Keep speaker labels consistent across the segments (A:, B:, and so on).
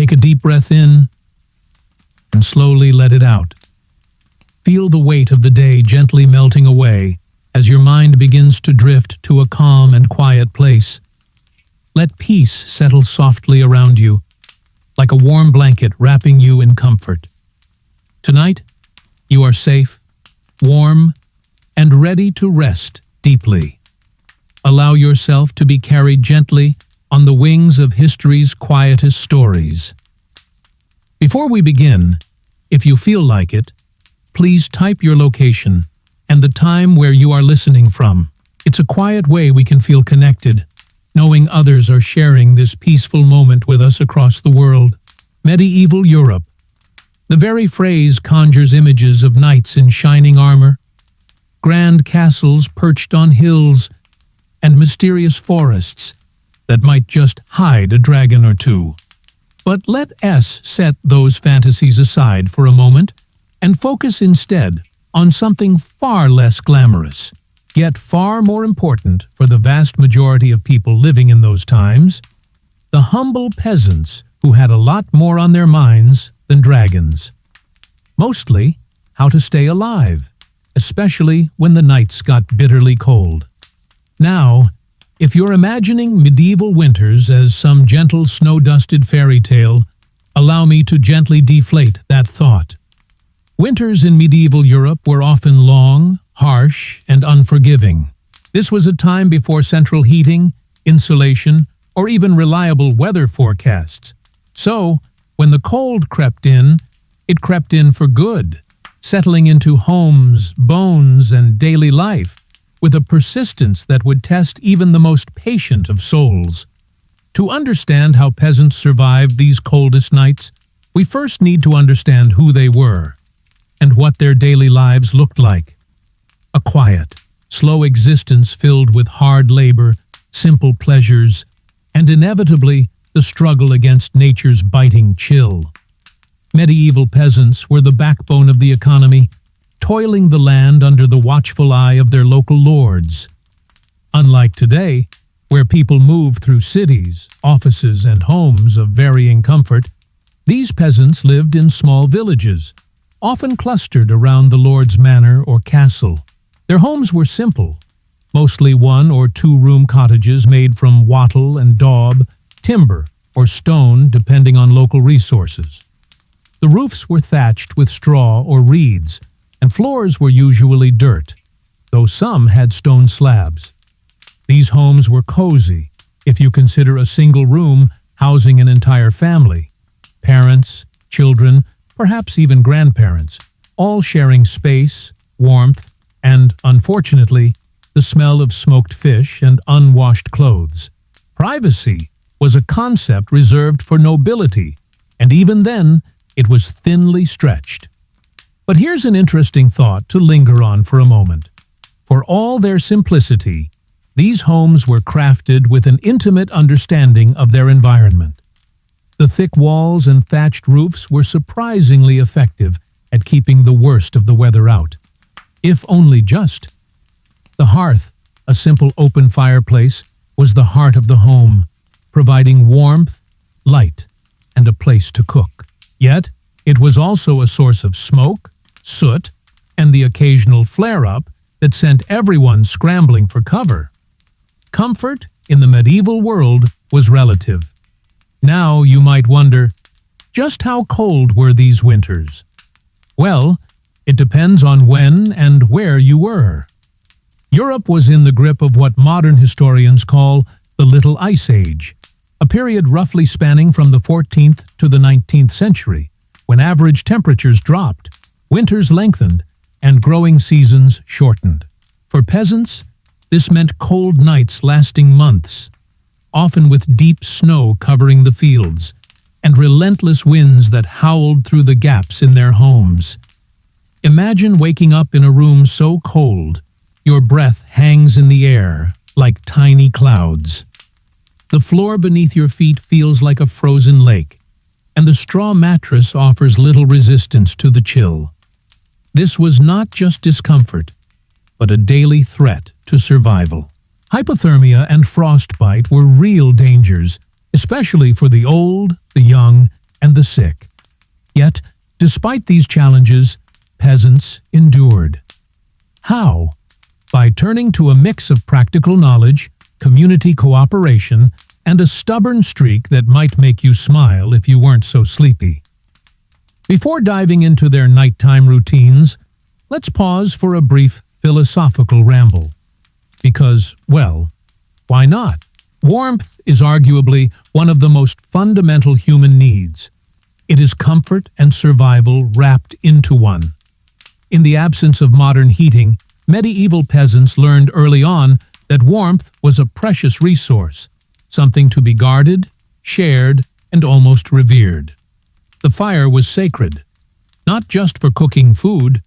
A: Take a deep breath in and slowly let it out. Feel the weight of the day gently melting away as your mind begins to drift to a calm and quiet place. Let peace settle softly around you, like a warm blanket wrapping you in comfort. Tonight, you are safe, warm, and ready to rest deeply. Allow yourself to be carried gently on the wings of history's quietest stories. Before we begin, if you feel like it, please type your location and the time where you are listening from. It's a quiet way we can feel connected, knowing others are sharing this peaceful moment with us across the world. Medieval Europe. The very phrase conjures images of knights in shining armor, grand castles perched on hills, and mysterious forests that might just hide a dragon or two. But let us set those fantasies aside for a moment and focus instead on something far less glamorous, yet far more important for the vast majority of people living in those times: the humble peasants who had a lot more on their minds than dragons. Mostly, how to stay alive, especially when the nights got bitterly cold. Now, if you're imagining medieval winters as some gentle snow-dusted fairy tale, allow me to gently deflate that thought. Winters in medieval Europe were often long, harsh, and unforgiving. This was a time before central heating, insulation, or even reliable weather forecasts. So, when the cold crept in, it crept in for good, settling into homes, bones, and daily life, with a persistence that would test even the most patient of souls. To understand how peasants survived these coldest nights, we first need to understand who they were and what their daily lives looked like. A quiet, slow existence filled with hard labor, simple pleasures, and inevitably the struggle against nature's biting chill. Medieval peasants were the backbone of the economy, toiling the land under the watchful eye of their local lords. Unlike today, where people move through cities, offices, and homes of varying comfort, these peasants lived in small villages, often clustered around the lord's manor or castle. Their homes were simple, mostly 1- or 2-room cottages made from wattle and daub, timber, or stone depending on local resources. The roofs were thatched with straw or reeds, and floors were usually dirt, though some had stone slabs. These homes were cozy, if you consider a single room housing an entire family: parents, children, perhaps even grandparents, all sharing space, warmth, and, unfortunately, the smell of smoked fish and unwashed clothes. Privacy was a concept reserved for nobility, and even then, it was thinly stretched. But here's an interesting thought to linger on for a moment. For all their simplicity, these homes were crafted with an intimate understanding of their environment. The thick walls and thatched roofs were surprisingly effective at keeping the worst of the weather out, if only just. The hearth, a simple open fireplace, was the heart of the home, providing warmth, light, and a place to cook. Yet, it was also a source of smoke, soot, and the occasional flare-up that sent everyone scrambling for cover. Comfort in the medieval world was relative. Now you might wonder, just how cold were these winters? Well, it depends on when and where you were. Europe was in the grip of what modern historians call the Little Ice Age, a period roughly spanning from the 14th to the 19th century, when average temperatures dropped, winters lengthened, and growing seasons shortened. For peasants, this meant cold nights lasting months, often with deep snow covering the fields, and relentless winds that howled through the gaps in their homes. Imagine waking up in a room so cold, your breath hangs in the air like tiny clouds. The floor beneath your feet feels like a frozen lake, and the straw mattress offers little resistance to the chill. This was not just discomfort, but a daily threat to survival. Hypothermia and frostbite were real dangers, especially for the old, the young, and the sick. Yet, despite these challenges, peasants endured. How? By turning to a mix of practical knowledge, community cooperation, and a stubborn streak that might make you smile if you weren't so sleepy. Before diving into their nighttime routines, let's pause for a brief philosophical ramble. Because, well, why not? Warmth is arguably one of the most fundamental human needs. It is comfort and survival wrapped into one. In the absence of modern heating, medieval peasants learned early on that warmth was a precious resource, something to be guarded, shared, and almost revered. The fire was sacred, not just for cooking food,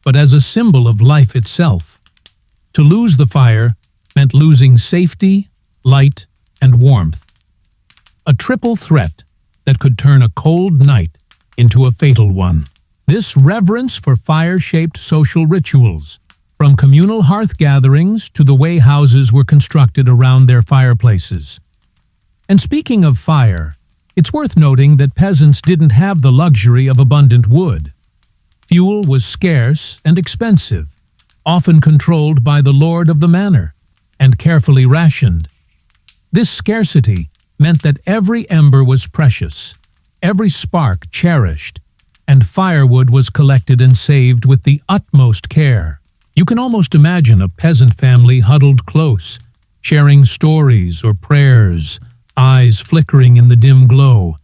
A: but as a symbol of life itself. To lose the fire meant losing safety, light, and warmth. A triple threat that could turn a cold night into a fatal one. This reverence for fire-shaped social rituals, from communal hearth gatherings to the way houses were constructed around their fireplaces. And speaking of fire, it's worth noting that peasants didn't have the luxury of abundant wood. Fuel was scarce and expensive, often controlled by the lord of the manor, and carefully rationed. This scarcity meant that every ember was precious, every spark cherished, and firewood was collected and saved with the utmost care. You can almost imagine a peasant family huddled close, sharing stories or prayers, eyes flickering in the dim glow,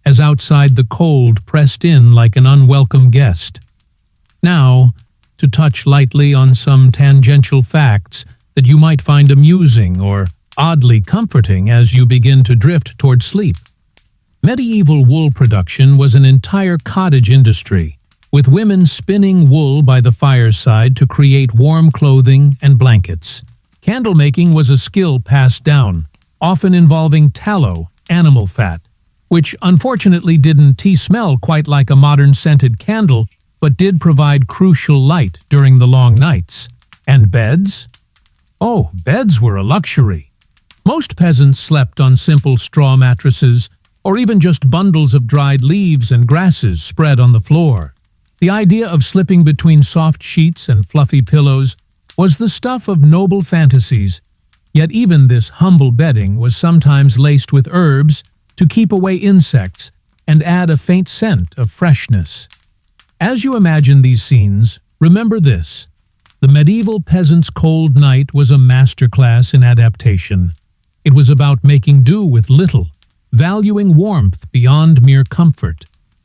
A: as outside the cold pressed in like an unwelcome guest. Now, to touch lightly on some tangential facts that you might find amusing or oddly comforting as you begin to drift toward sleep. Medieval wool production was an entire cottage industry, with women spinning wool by the fireside to create warm clothing and blankets. Candle making was a skill passed down, often involving tallow, animal fat, which unfortunately didn't smell quite like a modern scented candle, but did provide crucial light during the long nights. And beds? Oh, beds were a luxury. Most peasants slept on simple straw mattresses, or even just bundles of dried leaves and grasses spread on the floor. The idea of slipping between soft sheets and fluffy pillows was the stuff of noble fantasies, yet even this humble bedding was sometimes laced with herbs to keep away insects and add a faint scent of freshness. As you imagine these scenes, remember this: the medieval peasant's cold night was a masterclass in adaptation. It was about making do with little, valuing warmth beyond mere comfort,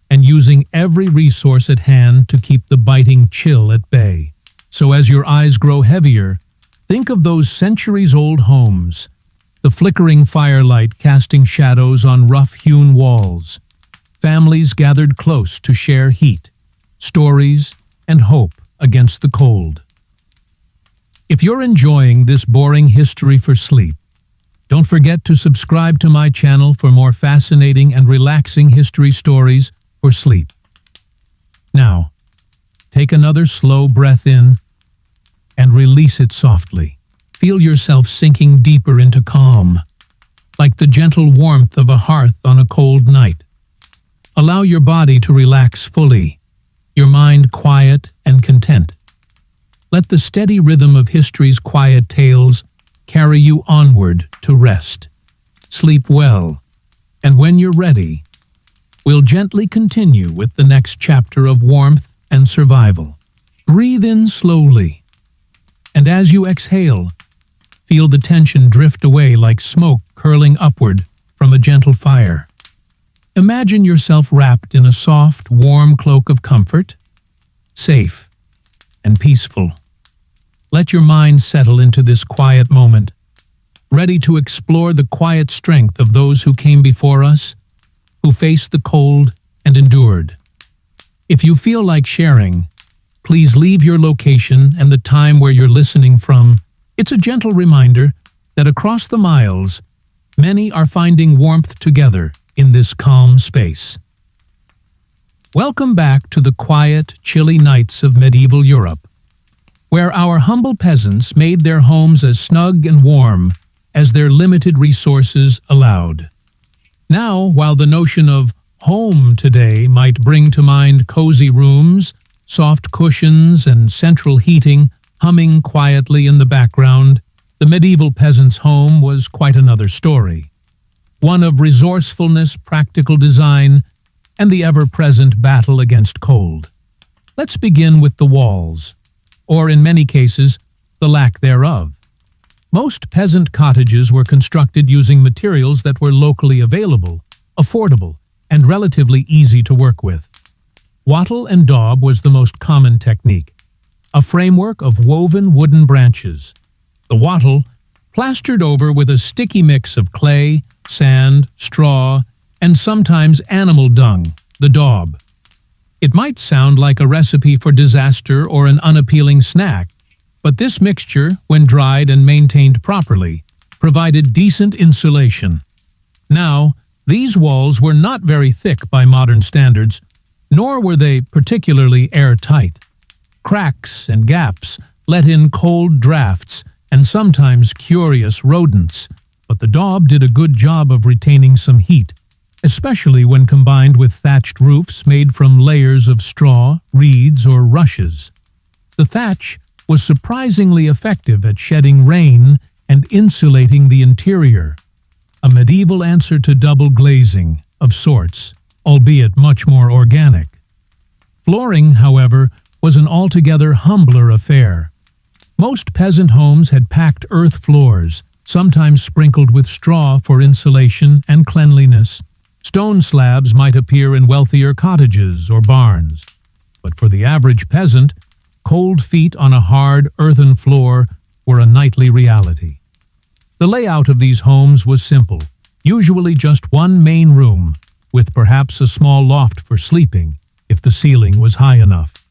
A: and using every resource at hand to keep the biting chill at bay. So as your eyes grow heavier, think of those centuries-old homes, the flickering firelight casting shadows on rough-hewn walls, families gathered close to share heat, stories, and hope against the cold. If you're enjoying this boring history for sleep, don't forget to subscribe to my channel for more fascinating and relaxing history stories for sleep. Now, take another slow breath in and release it softly. Feel yourself sinking deeper into calm, like the gentle warmth of a hearth on a cold night. Allow your body to relax fully, your mind quiet and content. Let the steady rhythm of history's quiet tales carry you onward to rest. Sleep well, and when you're ready, we'll gently continue with the next chapter of warmth and survival. Breathe in slowly, and as you exhale, feel the tension drift away like smoke curling upward from a gentle fire. Imagine yourself wrapped in a soft, warm cloak of comfort, safe and peaceful. Let your mind settle into this quiet moment, ready to explore the quiet strength of those who came before us, who faced the cold and endured. If you feel like sharing, please leave your location and the time where you're listening from. It's a gentle reminder that across the miles, many are finding warmth together in this calm space. Welcome back to the quiet, chilly nights of medieval Europe, where our humble peasants made their homes as snug and warm as their limited resources allowed. Now, while the notion of Home today might bring to mind cozy rooms, soft cushions, and central heating humming quietly in the background. The medieval peasant's home was quite another story. One of resourcefulness, practical design, and the ever-present battle against cold. Let's begin with the walls, or in many cases, the lack thereof. Most peasant cottages were constructed using materials that were locally available, affordable, and relatively easy to work with. Wattle and daub was the most common technique, a framework of woven wooden branches. The wattle, plastered over with a sticky mix of clay, sand, straw, and sometimes animal dung, the daub. It might sound like a recipe for disaster or an unappealing snack, but this mixture, when dried and maintained properly, provided decent insulation. Now, these walls were not very thick by modern standards, nor were they particularly airtight. Cracks and gaps let in cold drafts and sometimes curious rodents, but the daub did a good job of retaining some heat, especially when combined with thatched roofs made from layers of straw, reeds, or rushes. The thatch was surprisingly effective at shedding rain and insulating the interior, a medieval answer to double glazing, of sorts, albeit much more organic. Flooring, however, was an altogether humbler affair. Most peasant homes had packed earth floors, sometimes sprinkled with straw for insulation and cleanliness. Stone slabs might appear in wealthier cottages or barns, but for the average peasant, cold feet on a hard earthen floor were a nightly reality. The layout of these homes was simple, usually just one main room, with perhaps a small loft for sleeping, if the ceiling was high enough.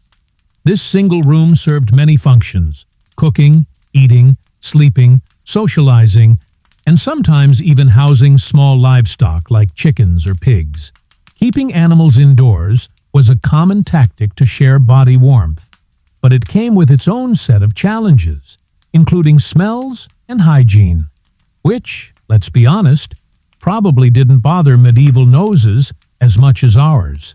A: This single room served many functions: cooking, eating, sleeping, socializing, and sometimes even housing small livestock like chickens or pigs. Keeping animals indoors was a common tactic to share body warmth, but it came with its own set of challenges, including smells and hygiene, which, let's be honest, probably didn't bother medieval noses as much as ours.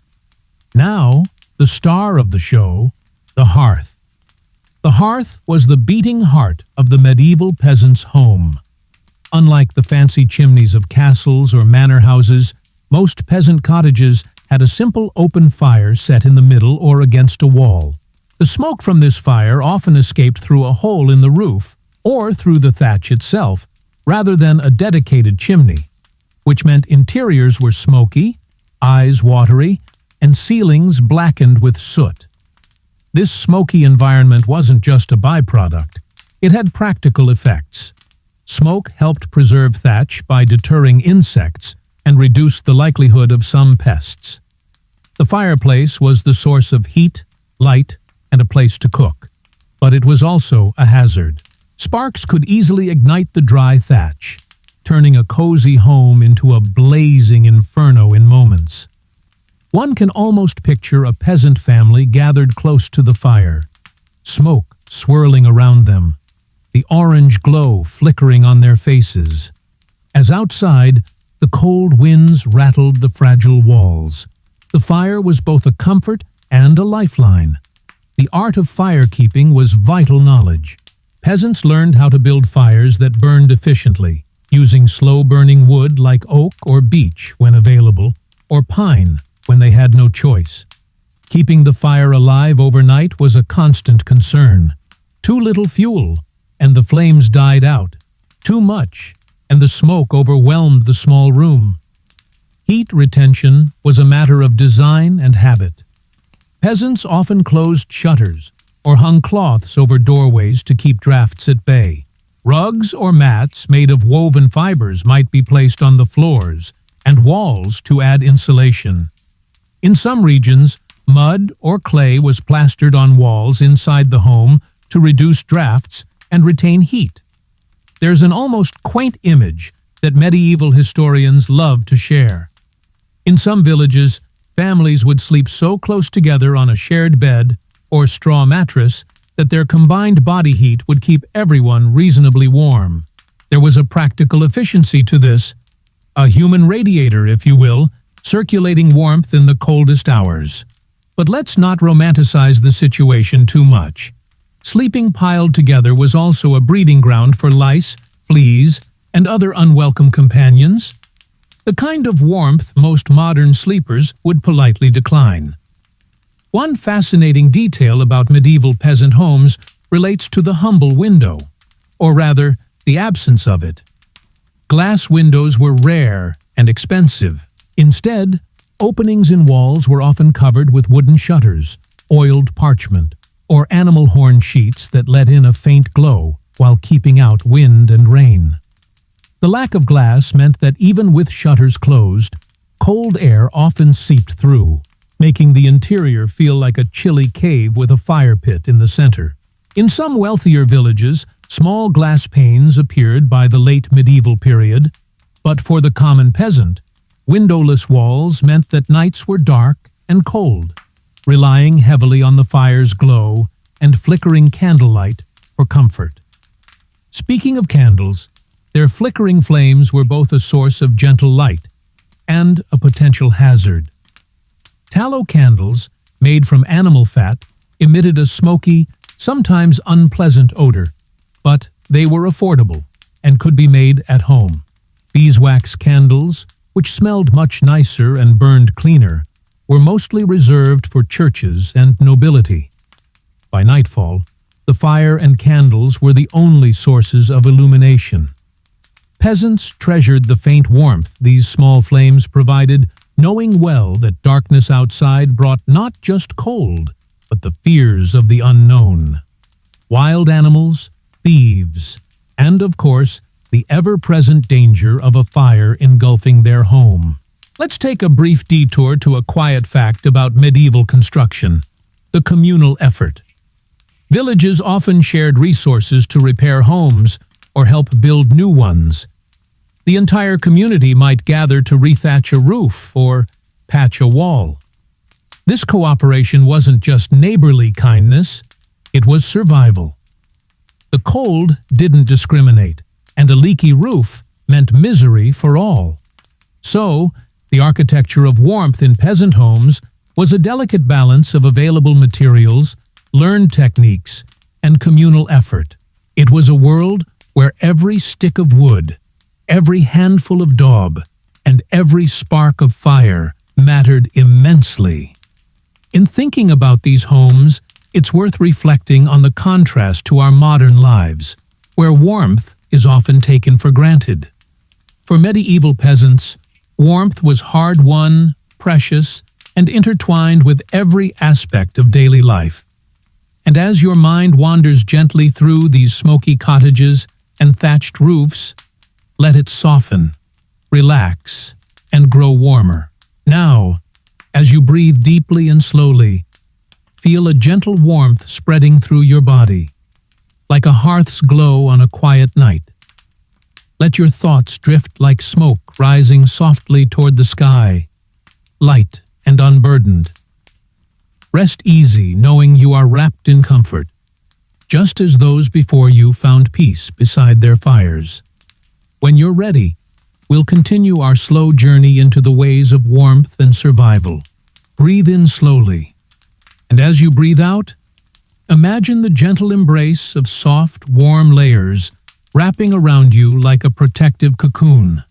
A: Now, the star of the show, the hearth. The hearth was the beating heart of the medieval peasant's home. Unlike the fancy chimneys of castles or manor houses, most peasant cottages had a simple open fire set in the middle or against a wall. The smoke from this fire often escaped through a hole in the roof or through the thatch itself, rather than a dedicated chimney, which meant interiors were smoky, eyes watery, and ceilings blackened with soot. This smoky environment wasn't just a byproduct. It had practical effects. Smoke helped preserve thatch by deterring insects and reduced the likelihood of some pests. The fireplace was the source of heat, light, and a place to cook, but it was also a hazard. Sparks could easily ignite the dry thatch, turning a cozy home into a blazing inferno in moments. One can almost picture a peasant family gathered close to the fire, smoke swirling around them, the orange glow flickering on their faces. As outside, the cold winds rattled the fragile walls. The fire was both a comfort and a lifeline. The art of firekeeping was vital knowledge. Peasants learned how to build fires that burned efficiently, using slow-burning wood like oak or beech when available, or pine when they had no choice. Keeping the fire alive overnight was a constant concern. Too little fuel, and the flames died out. Too much, and the smoke overwhelmed the small room. Heat retention was a matter of design and habit. Peasants often closed shutters or hung cloths over doorways to keep drafts at bay. Rugs or mats made of woven fibers might be placed on the floors and walls to add insulation. In some regions, mud or clay was plastered on walls inside the home to reduce drafts and retain heat. There's an almost quaint image that medieval historians love to share. In some villages, families would sleep so close together on a shared bed or straw mattress that their combined body heat would keep everyone reasonably warm. There was a practical efficiency to this, a human radiator, if you will, circulating warmth in the coldest hours. But let's not romanticize the situation too much. Sleeping piled together was also a breeding ground for lice, fleas, and other unwelcome companions. The kind of warmth most modern sleepers would politely decline. One fascinating detail about medieval peasant homes relates to the humble window, or rather, the absence of it. Glass windows were rare and expensive. Instead, openings in walls were often covered with wooden shutters, oiled parchment, or animal horn sheets that let in a faint glow while keeping out wind and rain. The lack of glass meant that even with shutters closed, cold air often seeped through, making the interior feel like a chilly cave with a fire pit in the center. In some wealthier villages, small glass panes appeared by the late medieval period, but for the common peasant, windowless walls meant that nights were dark and cold, relying heavily on the fire's glow and flickering candlelight for comfort. Speaking of candles, their flickering flames were both a source of gentle light and a potential hazard. Tallow candles, made from animal fat, emitted a smoky, sometimes unpleasant odor, but they were affordable and could be made at home. Beeswax candles, which smelled much nicer and burned cleaner, were mostly reserved for churches and nobility. By nightfall, the fire and candles were the only sources of illumination. Peasants treasured the faint warmth these small flames provided, knowing well that darkness outside brought not just cold, but the fears of the unknown. Wild animals, thieves, and of course, the ever-present danger of a fire engulfing their home. Let's take a brief detour to a quiet fact about medieval construction: the communal effort. Villages often shared resources to repair homes or help build new ones. The entire community might gather to rethatch a roof or patch a wall. This cooperation wasn't just neighborly kindness, it was survival. The cold didn't discriminate, and a leaky roof meant misery for all. So, the architecture of warmth in peasant homes was a delicate balance of available materials, learned techniques, and communal effort. It was a world where every stick of wood, every handful of daub, and every spark of fire mattered immensely. In thinking about these homes, it's worth reflecting on the contrast to our modern lives, where warmth is often taken for granted. For medieval peasants, warmth was hard-won, precious, and intertwined with every aspect of daily life. And as your mind wanders gently through these smoky cottages and thatched roofs, let it soften, relax, and grow warmer. Now, as you breathe deeply and slowly, feel a gentle warmth spreading through your body, like a hearth's glow on a quiet night. Let your thoughts drift like smoke rising softly toward the sky, light and unburdened. Rest easy, knowing you are wrapped in comfort, just as those before you found peace beside their fires. When you're ready, we'll continue our slow journey into the ways of warmth and survival. Breathe in slowly, and as you breathe out, imagine the gentle embrace of soft, warm layers wrapping around you like a protective cocoon.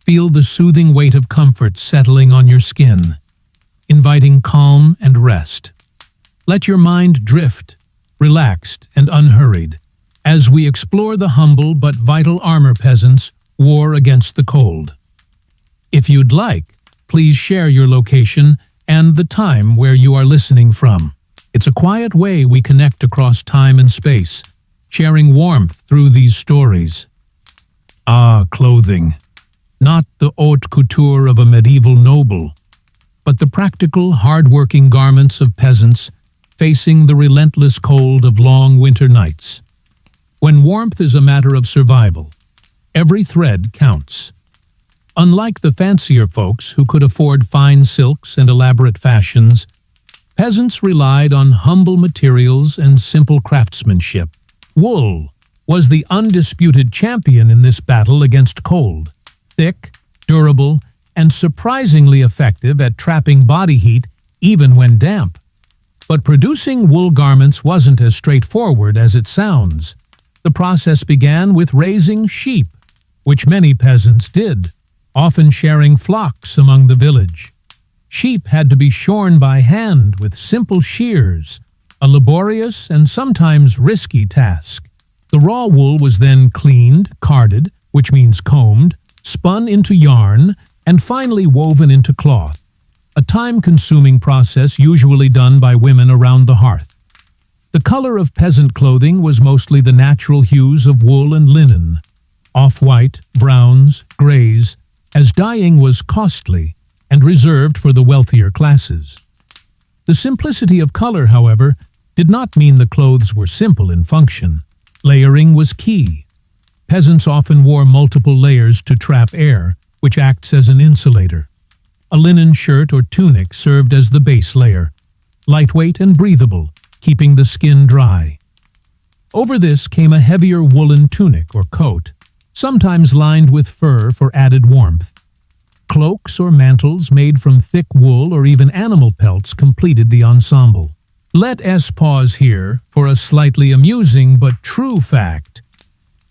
A: Feel the soothing weight of comfort settling on your skin, inviting calm and rest. Let your mind drift, relaxed and unhurried, as we explore the humble but vital armor peasants' war against the cold. If you'd like, please share your location and the time where you are listening from. It's a quiet way we connect across time and space, sharing warmth through these stories. Ah, clothing. Not the haute couture of a medieval noble, but the practical, hard-working garments of peasants facing the relentless cold of long winter nights. When warmth is a matter of survival, every thread counts. Unlike the fancier folks who could afford fine silks and elaborate fashions, peasants relied on humble materials and simple craftsmanship. Wool was the undisputed champion in this battle against cold. Thick, durable, and surprisingly effective at trapping body heat even when damp. But producing wool garments wasn't as straightforward as it sounds. The process began with raising sheep, which many peasants did, often sharing flocks among the village. Sheep had to be shorn by hand with simple shears, a laborious and sometimes risky task. The raw wool was then cleaned, carded, which means combed, spun into yarn, and finally woven into cloth, a time-consuming process usually done by women around the hearth. The color of peasant clothing was mostly the natural hues of wool and linen, off-white, browns, grays, as dyeing was costly and reserved for the wealthier classes. The simplicity of color, however, did not mean the clothes were simple in function. Layering was key. Peasants often wore multiple layers to trap air, which acts as an insulator. A linen shirt or tunic served as the base layer, lightweight and breathable, keeping the skin dry. Over this came a heavier woolen tunic or coat, sometimes lined with fur for added warmth. Cloaks or mantles made from thick wool or even animal pelts completed the ensemble. Let us pause here for a slightly amusing but true fact.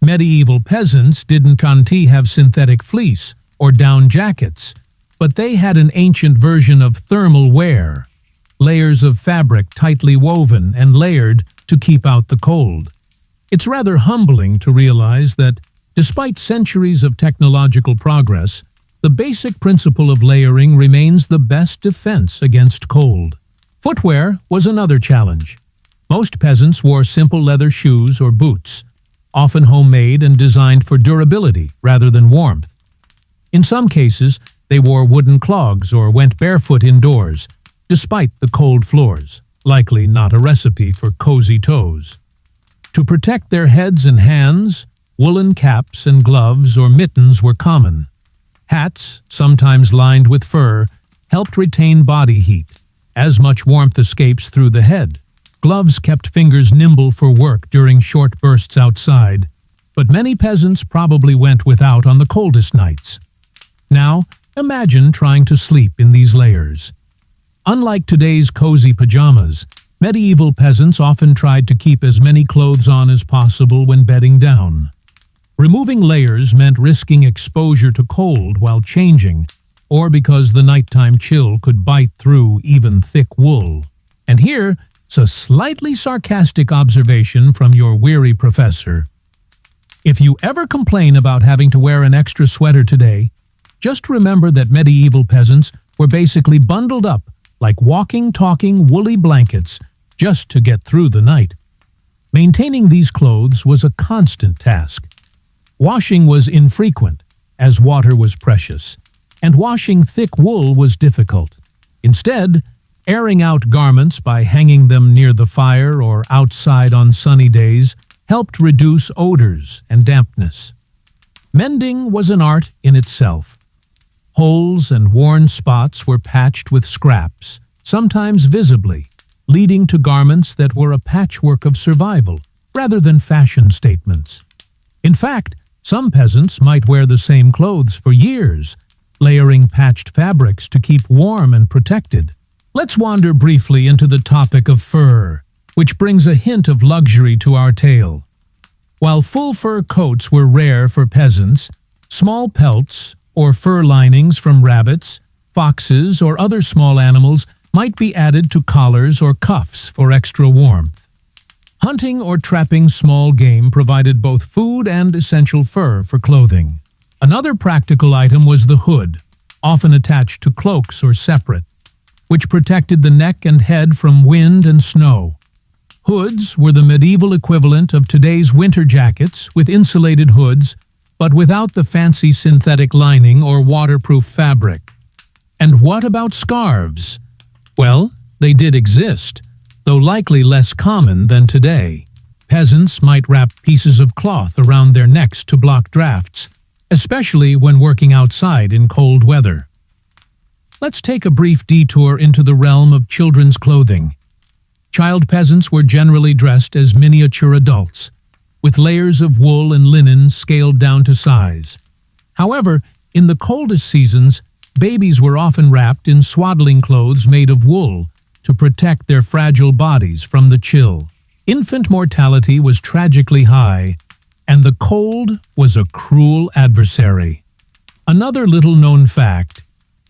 A: Medieval peasants didn't have synthetic fleece or down jackets, but they had an ancient version of thermal wear, layers of fabric tightly woven and layered to keep out the cold. It's rather humbling to realize that, despite centuries of technological progress, the basic principle of layering remains the best defense against cold. Footwear was another challenge. Most peasants wore simple leather shoes or boots, often homemade and designed for durability rather than warmth. In some cases, they wore wooden clogs or went barefoot indoors, despite the cold floors, likely not a recipe for cozy toes. To protect their heads and hands, woolen caps and gloves or mittens were common. Hats, sometimes lined with fur, helped retain body heat, as much warmth escapes through the head. Gloves kept fingers nimble for work during short bursts outside, but many peasants probably went without on the coldest nights. Now, imagine trying to sleep in these layers. Unlike today's cozy pajamas, medieval peasants often tried to keep as many clothes on as possible when bedding down. Removing layers meant risking exposure to cold while changing, or because the nighttime chill could bite through even thick wool. And here's a slightly sarcastic observation from your weary professor. If you ever complain about having to wear an extra sweater today, just remember that medieval peasants were basically bundled up like walking, talking, woolly blankets just to get through the night. Maintaining these clothes was a constant task. Washing was infrequent, as water was precious, and washing thick wool was difficult. Instead, airing out garments by hanging them near the fire or outside on sunny days helped reduce odors and dampness. Mending was an art in itself. Holes and worn spots were patched with scraps, sometimes visibly, leading to garments that were a patchwork of survival rather than fashion statements. In fact, some peasants might wear the same clothes for years, layering patched fabrics to keep warm and protected. Let's wander briefly into the topic of fur, which brings a hint of luxury to our tale. While full fur coats were rare for peasants, small pelts or fur linings from rabbits, foxes, or other small animals might be added to collars or cuffs for extra warmth. Hunting or trapping small game provided both food and essential fur for clothing. Another practical item was the hood, often attached to cloaks or separate, which protected the neck and head from wind and snow. Hoods were the medieval equivalent of today's winter jackets with insulated hoods, but without the fancy synthetic lining or waterproof fabric. And what about scarves? Well, they did exist, though likely less common than today. Peasants might wrap pieces of cloth around their necks to block drafts, especially when working outside in cold weather. Let's take a brief detour into the realm of children's clothing. Child peasants were generally dressed as miniature adults, with layers of wool and linen scaled down to size. However, in the coldest seasons, Babies were often wrapped in swaddling clothes made of wool to protect their fragile bodies from the chill. Infant mortality was tragically high, and the cold was a cruel adversary. Another little-known fact: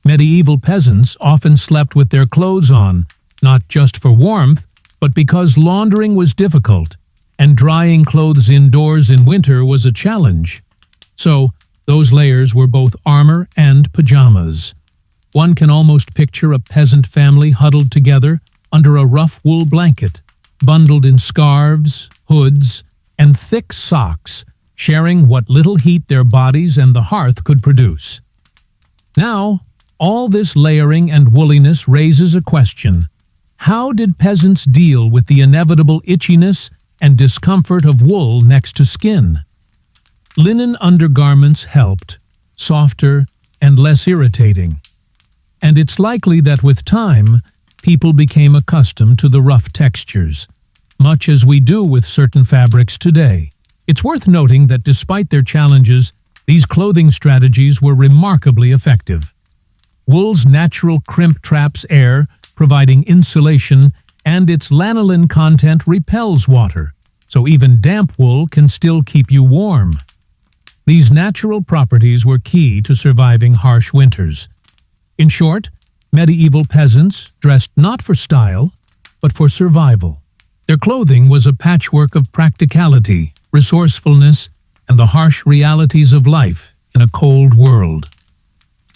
A: medieval peasants often slept with their clothes on, not just for warmth, but because laundering was difficult, and drying clothes indoors in winter was a challenge. So, those layers were both armor and pajamas. One can almost picture a peasant family huddled together under a rough wool blanket, bundled in scarves, hoods, and thick socks, sharing what little heat their bodies and the hearth could produce. Now, all this layering and woolliness raises a question. How did peasants deal with the inevitable itchiness and discomfort of wool next to skin? Linen undergarments helped, softer and less irritating. And it's likely that with time, people became accustomed to the rough textures, much as we do with certain fabrics today. It's worth noting that despite their challenges, these clothing strategies were remarkably effective. Wool's natural crimp traps air, providing insulation, and its lanolin content repels water, so even damp wool can still keep you warm. These natural properties were key to surviving harsh winters. In short, medieval peasants dressed not for style, but for survival. Their clothing was a patchwork of practicality, resourcefulness, and the harsh realities of life in a cold world.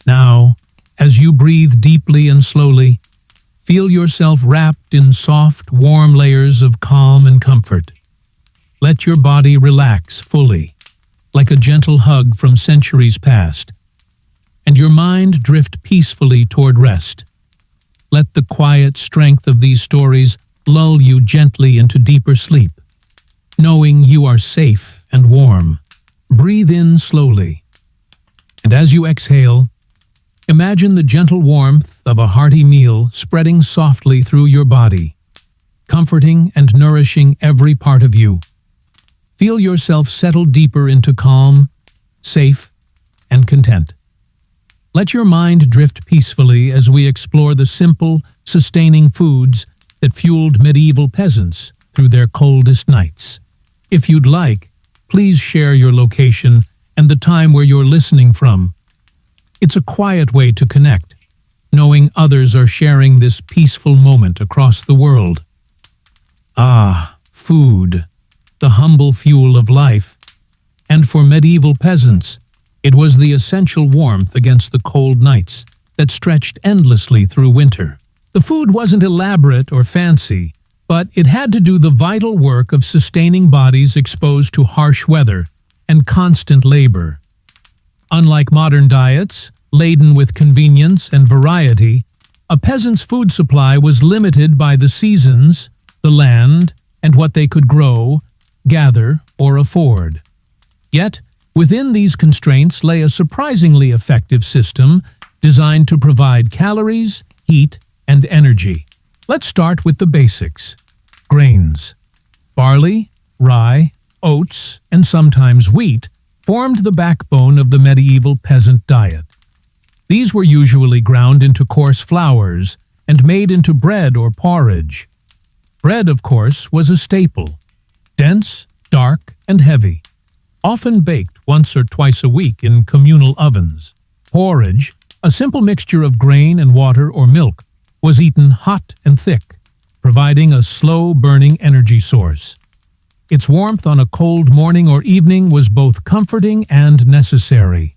A: Now, as you breathe deeply and slowly, feel yourself wrapped in soft, warm layers of calm and comfort. Let your body relax fully, like a gentle hug from centuries past, and your mind drift peacefully toward rest. Let the quiet strength of these stories lull you gently into deeper sleep, knowing you are safe and warm. Breathe in slowly, and as you exhale, imagine the gentle warmth of a hearty meal spreading softly through your body, comforting and nourishing every part of you. Feel yourself settle deeper into calm, safe, and content. Let your mind drift peacefully as we explore the simple, sustaining foods that fueled medieval peasants through their coldest nights. If you'd like, please share your location and the time where you're listening from. It's a quiet way to connect, knowing others are sharing this peaceful moment across the world. Ah, food, the humble fuel of life. And for medieval peasants, it was the essential warmth against the cold nights that stretched endlessly through winter. The food wasn't elaborate or fancy, but it had to do the vital work of sustaining bodies exposed to harsh weather and constant labor. Unlike modern diets, laden with convenience and variety, a peasant's food supply was limited by the seasons, the land, and what they could grow, gather, or afford. Yet, within these constraints lay a surprisingly effective system designed to provide calories, heat, and energy. Let's start with the basics. Grains. Barley, rye, oats, and sometimes wheat formed the backbone of the medieval peasant diet. These were usually ground into coarse flours and made into bread or porridge. Bread, of course, was a staple, dense, dark, and heavy, often baked once or twice a week in communal ovens. Porridge, a simple mixture of grain and water or milk, was eaten hot and thick, providing a slow-burning energy source. Its warmth on a cold morning or evening was both comforting and necessary.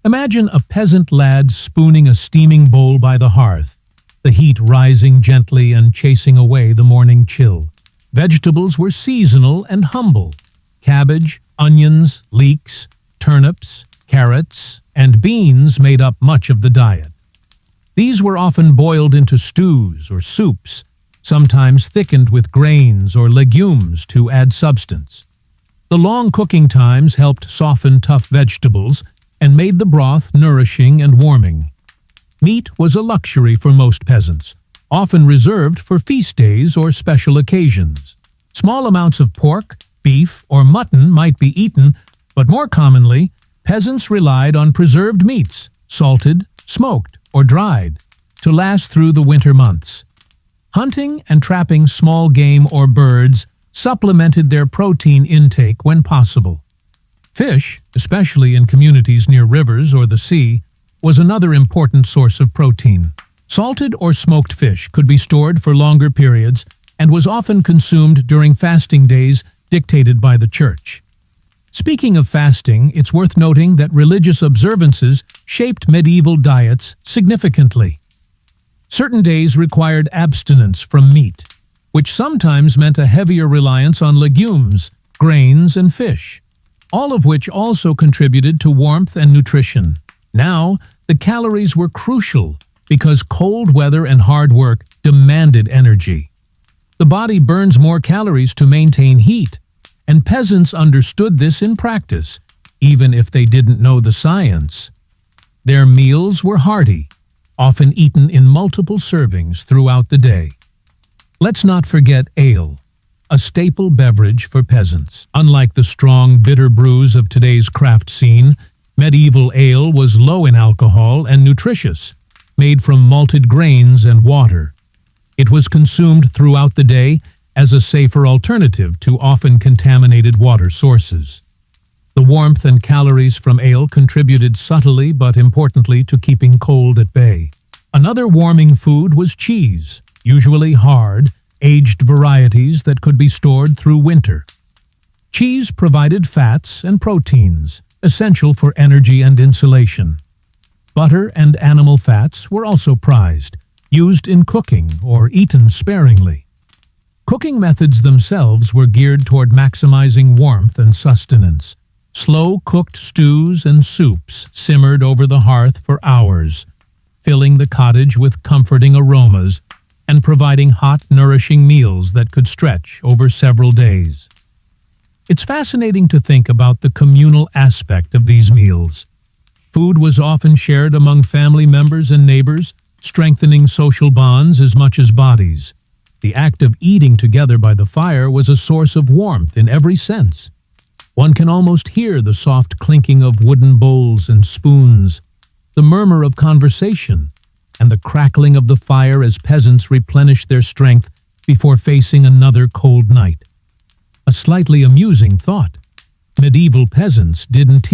A: Imagine a peasant lad spooning a steaming bowl by the hearth, the heat rising gently and chasing away the morning chill. Vegetables were seasonal and humble. Cabbage, onions, leeks, turnips, carrots, and beans made up much of the diet. These were often boiled into stews or soups, sometimes thickened with grains or legumes to add substance. The long cooking times helped soften tough vegetables and made the broth nourishing and warming. Meat was a luxury for most peasants, often reserved for feast days or special occasions. Small amounts of pork, beef, or mutton might be eaten, but more commonly, peasants relied on preserved meats, salted, smoked or dried, to last through the winter months. Hunting and trapping small game or birds supplemented their protein intake when possible. Fish, especially in communities near rivers or the sea, was another important source of protein. Salted or smoked fish could be stored for longer periods and was often consumed during fasting days dictated by the church. Speaking of fasting, it's worth noting that religious observances shaped medieval diets significantly. Certain days required abstinence from meat, which sometimes meant a heavier reliance on legumes, grains, and fish, all of which also contributed to warmth and nutrition. Now, the calories were crucial because cold weather and hard work demanded energy. The body burns more calories to maintain heat, and peasants understood this in practice, even if they didn't know the science. Their meals were hearty, often eaten in multiple servings throughout the day. Let's not forget ale, a staple beverage for peasants. Unlike the strong, bitter brews of today's craft scene, medieval ale was low in alcohol and nutritious, made from malted grains and water. It was consumed throughout the day as a safer alternative to often contaminated water sources. The warmth and calories from ale contributed subtly but importantly to keeping cold at bay. Another warming food was cheese, usually hard, aged varieties that could be stored through winter. Cheese provided fats and proteins, essential for energy and insulation. Butter and animal fats were also prized, used in cooking or eaten sparingly. Cooking methods themselves were geared toward maximizing warmth and sustenance. Slow-cooked stews and soups simmered over the hearth for hours, filling the cottage with comforting aromas and providing hot, nourishing meals that could stretch over several days. It's fascinating to think about the communal aspect of these meals. Food was often shared among family members and neighbors, strengthening social bonds as much as bodies. The act of eating together by the fire was a source of warmth in every sense. One can almost hear the soft clinking of wooden bowls and spoons, the murmur of conversation, and the crackling of the fire as peasants replenished their strength before facing another cold night. A slightly amusing thought. Medieval peasants didn't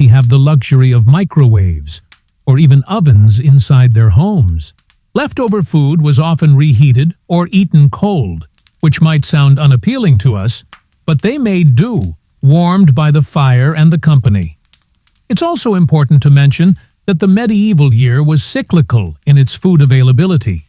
A: have the luxury of microwaves or even ovens inside their homes. Leftover food was often reheated or eaten cold, which might sound unappealing to us, but they made do, warmed by the fire and the company. It's also important to mention that the medieval year was cyclical in its food availability.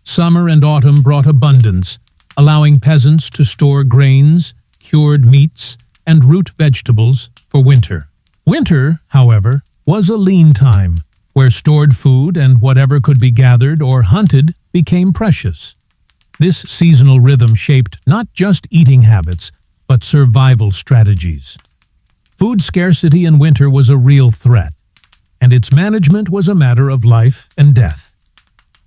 A: Summer and autumn brought abundance, allowing peasants to store grains, cured meats, and root vegetables for winter. Winter, however, was a lean time, where stored food and whatever could be gathered or hunted became precious. This seasonal rhythm shaped not just eating habits, but survival strategies. Food scarcity in winter was a real threat, and its management was a matter of life and death.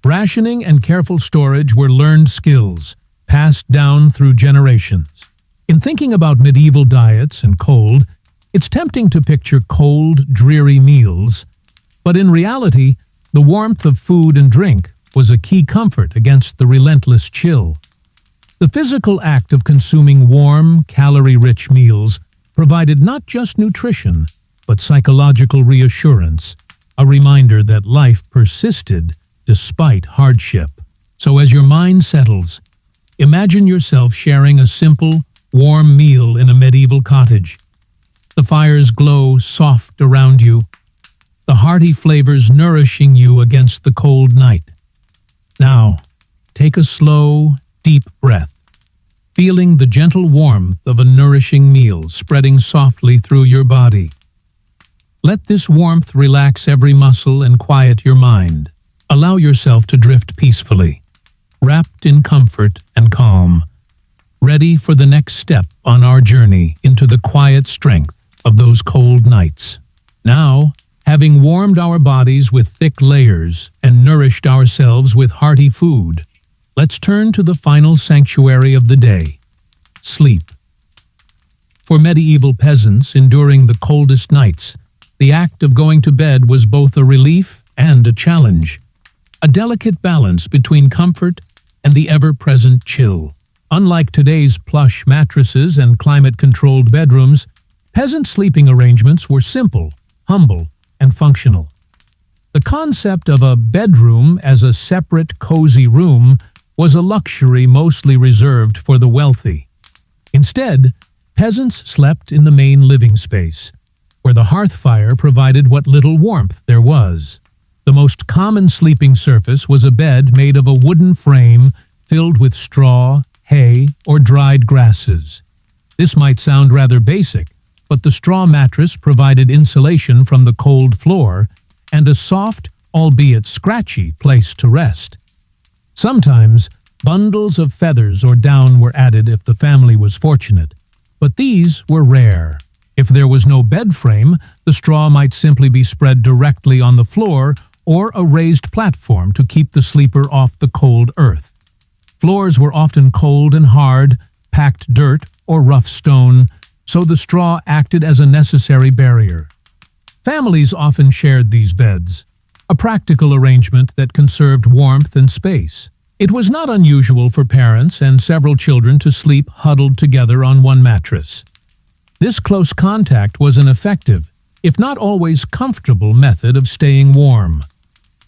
A: Rationing and careful storage were learned skills, passed down through generations. In thinking about medieval diets and cold, it's tempting to picture cold, dreary meals, but in reality, the warmth of food and drink was a key comfort against the relentless chill. The physical act of consuming warm, calorie-rich meals provided not just nutrition, but psychological reassurance, a reminder that life persisted despite hardship. So as your mind settles, imagine yourself sharing a simple, warm meal in a medieval cottage. The fire's glow soft around you, the hearty flavors nourishing you against the cold night. Now, take a slow, deep breath, feeling the gentle warmth of a nourishing meal spreading softly through your body. Let this warmth relax every muscle and quiet your mind. Allow yourself to drift peacefully, wrapped in comfort and calm, ready for the next step on our journey into the quiet strength of those cold nights. Now, having warmed our bodies with thick layers and nourished ourselves with hearty food, let's turn to the final sanctuary of the day, sleep. For medieval peasants enduring the coldest nights, the act of going to bed was both a relief and a challenge, a delicate balance between comfort and the ever-present chill. Unlike today's plush mattresses and climate-controlled bedrooms, peasant sleeping arrangements were simple, humble, and functional. The concept of a bedroom as a separate, cozy room was a luxury mostly reserved for the wealthy. Instead, peasants slept in the main living space, where the hearth fire provided what little warmth there was. The most common sleeping surface was a bed made of a wooden frame filled with straw, hay, or dried grasses. This might sound rather basic, but the straw mattress provided insulation from the cold floor and a soft, albeit scratchy, place to rest. Sometimes, bundles of feathers or down were added if the family was fortunate, but these were rare. If there was no bed frame, the straw might simply be spread directly on the floor or a raised platform to keep the sleeper off the cold earth. Floors were often cold and hard, packed dirt or rough stone, so the straw acted as a necessary barrier. Families often shared these beds, a practical arrangement that conserved warmth and space. It was not unusual for parents and several children to sleep huddled together on one mattress. This close contact was an effective, if not always comfortable, method of staying warm,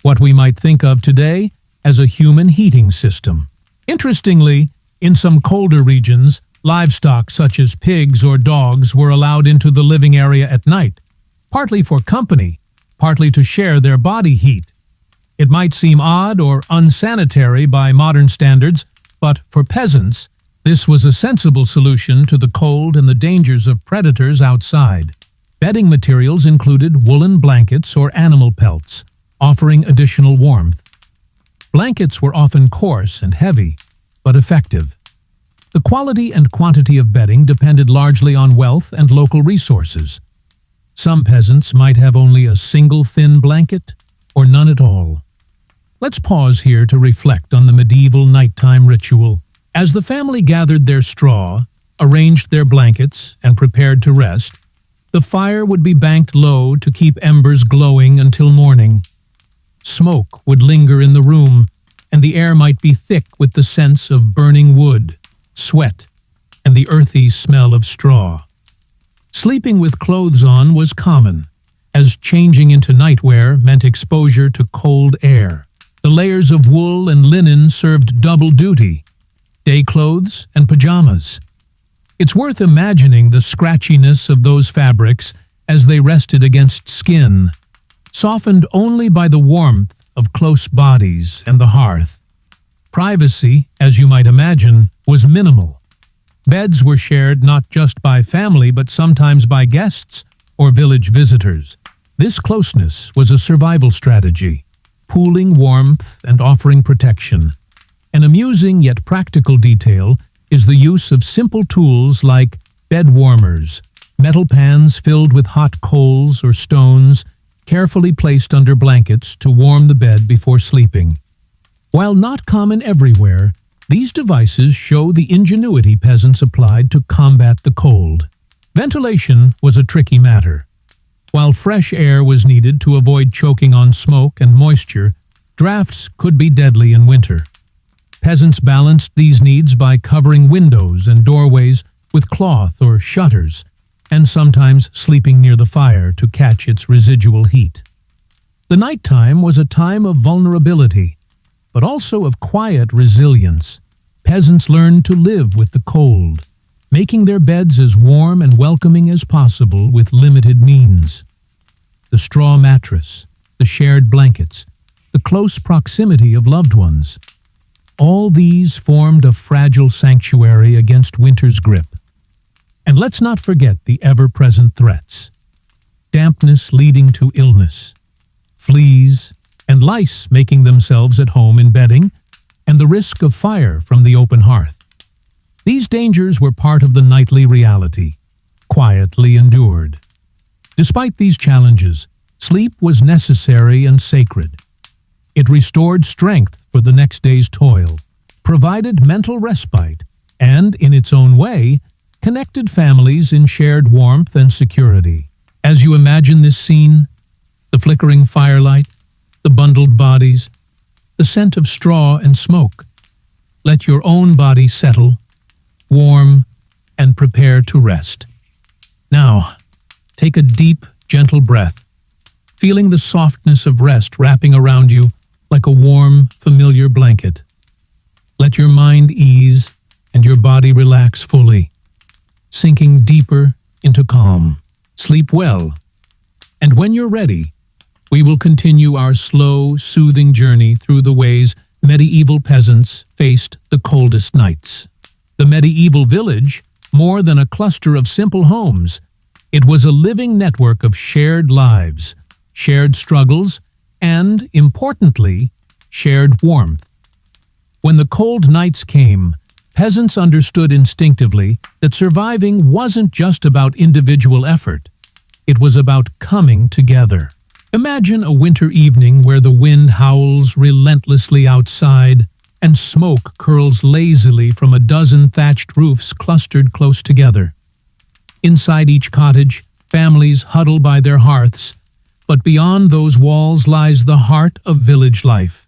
A: what we might think of today as a human heating system. Interestingly, in some colder regions, livestock such as pigs or dogs were allowed into the living area at night, partly for company, partly to share their body heat. It might seem odd or unsanitary by modern standards, but for peasants, this was a sensible solution to the cold and the dangers of predators outside. Bedding materials included woolen blankets or animal pelts, offering additional warmth. Blankets were often coarse and heavy, but effective. The quality and quantity of bedding depended largely on wealth and local resources. Some peasants might have only a single thin blanket, or none at all. Let's pause here to reflect on the medieval nighttime ritual. As the family gathered their straw, arranged their blankets, and prepared to rest, the fire would be banked low to keep embers glowing until morning. Smoke would linger in the room, and the air might be thick with the sense of burning wood, sweat, and the earthy smell of straw. Sleeping with clothes on was common, as changing into nightwear meant exposure to cold air. The layers of wool and linen served double duty, day clothes and pajamas. It's worth imagining the scratchiness of those fabrics as they rested against skin, softened only by the warmth of close bodies and the hearth. Privacy, as you might imagine, was minimal. Beds were shared not just by family but sometimes by guests or village visitors. This closeness was a survival strategy, pooling warmth and offering protection. An amusing yet practical detail is the use of simple tools like bed warmers, metal pans filled with hot coals or stones, carefully placed under blankets to warm the bed before sleeping. While not common everywhere, these devices show the ingenuity peasants applied to combat the cold. Ventilation was a tricky matter. While fresh air was needed to avoid choking on smoke and moisture, drafts could be deadly in winter. Peasants balanced these needs by covering windows and doorways with cloth or shutters, and sometimes sleeping near the fire to catch its residual heat. The nighttime was a time of vulnerability, but also of quiet resilience. Peasants learned to live with the cold, making their beds as warm and welcoming as possible with limited means. The straw mattress, the shared blankets, the close proximity of loved ones, all these formed a fragile sanctuary against winter's grip. And let's not forget the ever-present threats: dampness leading to illness, fleas and lice making themselves at home in bedding, and the risk of fire from the open hearth. These dangers were part of the nightly reality, quietly endured. Despite these challenges, sleep was necessary and sacred. It restored strength for the next day's toil, provided mental respite, and, in its own way, connected families in shared warmth and security. As you imagine this scene, the flickering firelight, the bundled bodies, the scent of straw and smoke, let your own body settle, warm, and prepare to rest. Now, take a deep, gentle breath, feeling the softness of rest wrapping around you like a warm, familiar blanket. Let your mind ease and your body relax fully, sinking deeper into calm. Sleep well, and when you're ready, we will continue our slow, soothing journey through the ways medieval peasants faced the coldest nights. The medieval village, more than a cluster of simple homes, it was a living network of shared lives, shared struggles, and, importantly, shared warmth. When the cold nights came, peasants understood instinctively that surviving wasn't just about individual effort. It was about coming together. Imagine a winter evening where the wind howls relentlessly outside and smoke curls lazily from a dozen thatched roofs clustered close together. Inside each cottage, families huddle by their hearths, but beyond those walls lies the heart of village life,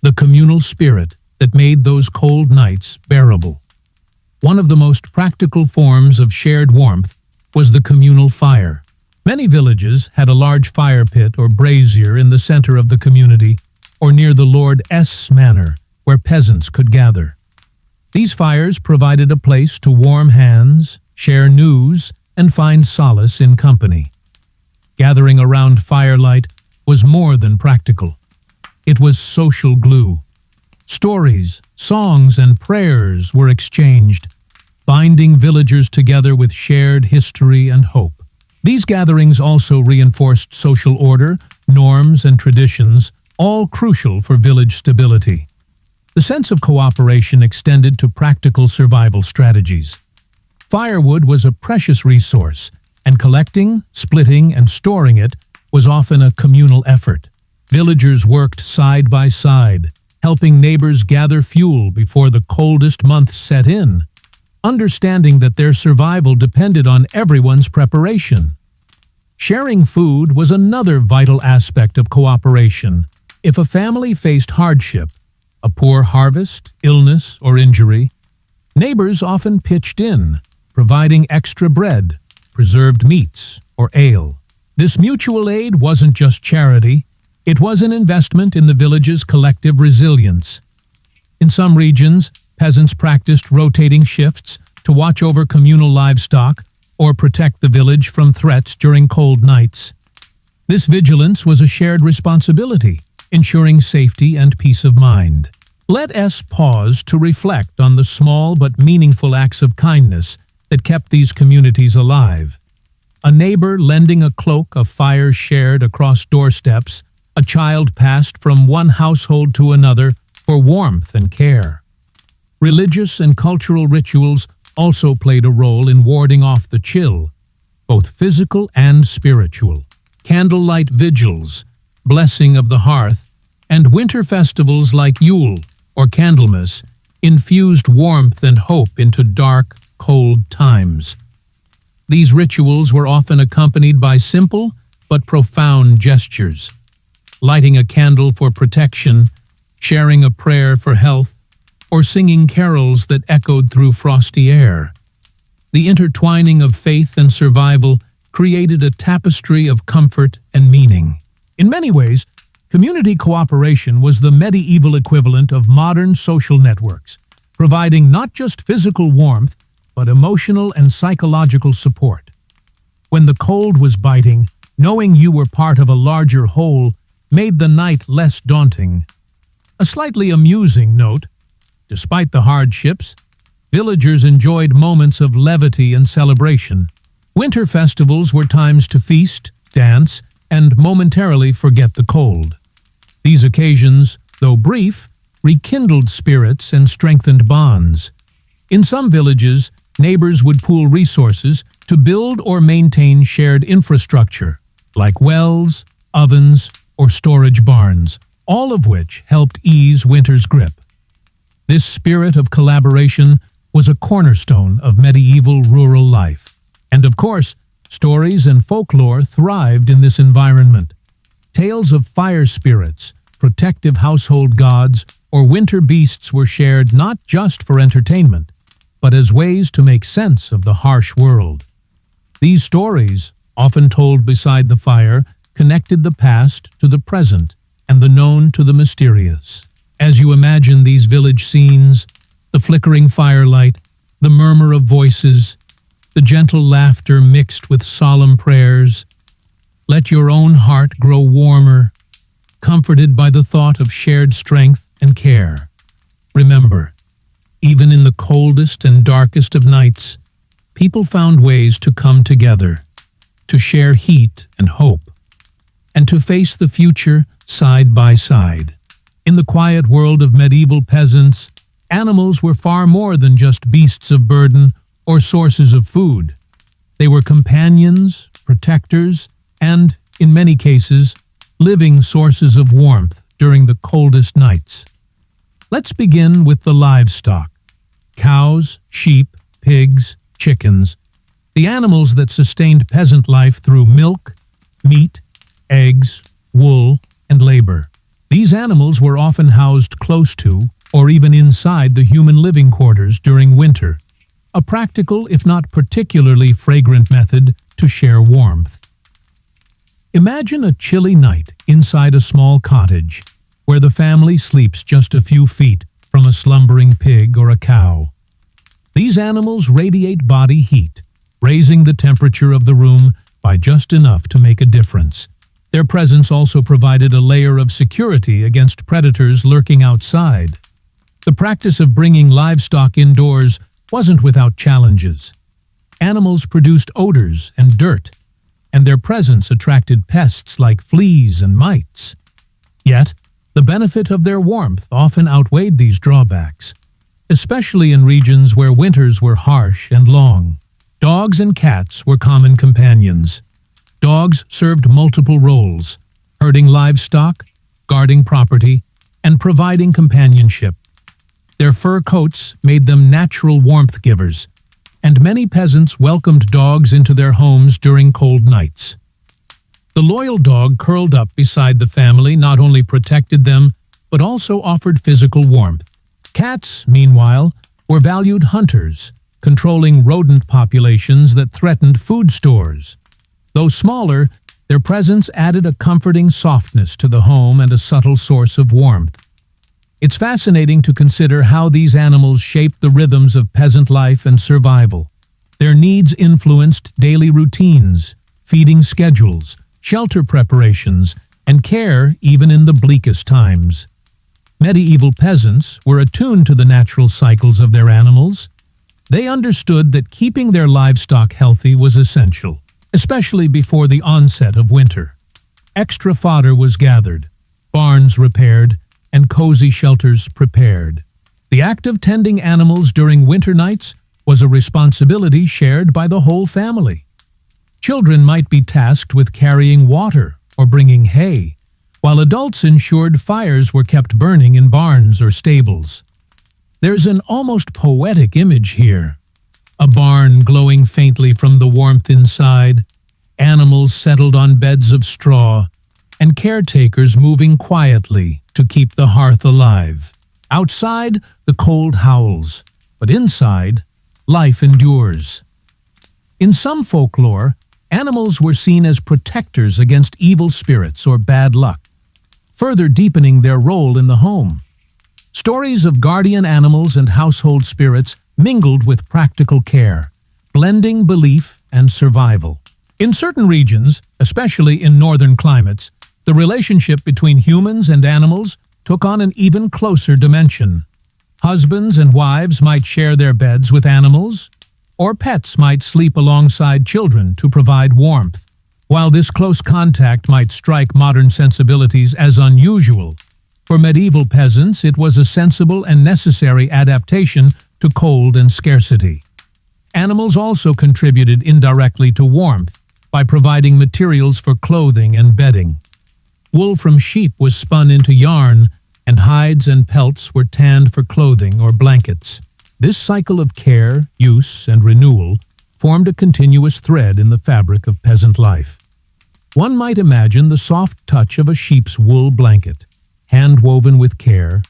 A: the communal spirit that made those cold nights bearable. One of the most practical forms of shared warmth was the communal fire. Many villages had a large fire pit or brazier in the center of the community or near the Lord S. Manor, where peasants could gather. These fires provided a place to warm hands, share news, and find solace in company. Gathering around firelight was more than practical. It was social glue. Stories, songs, and prayers were exchanged, binding villagers together with shared history and hope. These gatherings also reinforced social order, norms, and traditions, all crucial for village stability. The sense of cooperation extended to practical survival strategies. Firewood was a precious resource, and collecting, splitting, and storing it was often a communal effort. Villagers worked side by side, helping neighbors gather fuel before the coldest months set in, understanding that their survival depended on everyone's preparation. Sharing food was another vital aspect of cooperation. If a family faced hardship, a poor harvest, illness, or injury, neighbors often pitched in, providing extra bread, preserved meats, or ale. This mutual aid wasn't just charity, it was an investment in the village's collective resilience. In some regions, peasants practiced rotating shifts to watch over communal livestock or protect the village from threats during cold nights. This vigilance was a shared responsibility, ensuring safety and peace of mind. Let us pause to reflect on the small but meaningful acts of kindness that kept these communities alive. A neighbor lending a cloak of fire shared across doorsteps, a child passed from one household to another for warmth and care. Religious and cultural rituals also played a role in warding off the chill, both physical and spiritual. Candlelight vigils, blessing of the hearth, and winter festivals like Yule or Candlemas infused warmth and hope into dark, cold times. These rituals were often accompanied by simple but profound gestures, lighting a candle for protection, sharing a prayer for health, or singing carols that echoed through frosty air. The intertwining of faith and survival created a tapestry of comfort and meaning. In many ways, community cooperation was the medieval equivalent of modern social networks, providing not just physical warmth, but emotional and psychological support. When the cold was biting, knowing you were part of a larger whole made the night less daunting. A slightly amusing note, despite the hardships, villagers enjoyed moments of levity and celebration. Winter festivals were times to feast, dance, and momentarily forget the cold. These occasions, though brief, rekindled spirits and strengthened bonds. In some villages, neighbors would pool resources to build or maintain shared infrastructure, like wells, ovens, or storage barns, all of which helped ease winter's grip. This spirit of collaboration was a cornerstone of medieval rural life. And of course, stories and folklore thrived in this environment. Tales of fire spirits, protective household gods, or winter beasts were shared not just for entertainment, but as ways to make sense of the harsh world. These stories, often told beside the fire, connected the past to the present and the known to the mysterious. As you imagine these village scenes, the flickering firelight, the murmur of voices, the gentle laughter mixed with solemn prayers, let your own heart grow warmer, comforted by the thought of shared strength and care. Remember, even in the coldest and darkest of nights, people found ways to come together, to share heat and hope, and to face the future side by side. In the quiet world of medieval peasants, animals were far more than just beasts of burden or sources of food. They were companions, protectors, and, in many cases, living sources of warmth during the coldest nights. Let's begin with the livestock. Cows, sheep, pigs, chickens, the animals that sustained peasant life through milk, meat, eggs, wool, and labor. These animals were often housed close to, or even inside the human living quarters during winter, a practical, if not particularly fragrant method to share warmth. Imagine a chilly night inside a small cottage, where the family sleeps just a few feet from a slumbering pig or a cow. These animals radiate body heat, raising the temperature of the room by just enough to make a difference. Their presence also provided a layer of security against predators lurking outside. The practice of bringing livestock indoors wasn't without challenges. Animals produced odors and dirt, and their presence attracted pests like fleas and mites. Yet, the benefit of their warmth often outweighed these drawbacks, especially in regions where winters were harsh and long. Dogs and cats were common companions. Dogs served multiple roles: herding livestock, guarding property, and providing companionship. Their fur coats made them natural warmth givers, and many peasants welcomed dogs into their homes during cold nights. The loyal dog curled up beside the family not only protected them, but also offered physical warmth. Cats, meanwhile, were valued hunters, controlling rodent populations that threatened food stores. Though smaller, their presence added a comforting softness to the home and a subtle source of warmth. It's fascinating to consider how these animals shaped the rhythms of peasant life and survival. Their needs influenced daily routines, feeding schedules, shelter preparations, and care even in the bleakest times. Medieval peasants were attuned to the natural cycles of their animals. They understood that keeping their livestock healthy was essential, especially before the onset of winter. Extra fodder was gathered, barns repaired, and cozy shelters prepared. The act of tending animals during winter nights was a responsibility shared by the whole family. Children might be tasked with carrying water or bringing hay, while adults ensured fires were kept burning in barns or stables. There's an almost poetic image here. A barn glowing faintly from the warmth inside, animals settled on beds of straw, and caretakers moving quietly to keep the hearth alive. Outside, the cold howls, but inside, life endures. In some folklore, animals were seen as protectors against evil spirits or bad luck, further deepening their role in the home. Stories of guardian animals and household spirits mingled with practical care, blending belief and survival. In certain regions, especially in northern climates, the relationship between humans and animals took on an even closer dimension. Husbands and wives might share their beds with animals, or pets might sleep alongside children to provide warmth. While this close contact might strike modern sensibilities as unusual, for medieval peasants it was a sensible and necessary adaptation to cold and scarcity. Animals also contributed indirectly to warmth by providing materials for clothing and bedding. Wool from sheep was spun into yarn, and hides and pelts were tanned for clothing or blankets. This cycle of care, use, and renewal formed a continuous thread in the fabric of peasant life. One might imagine the soft touch of a sheep's wool blanket, hand-woven with care,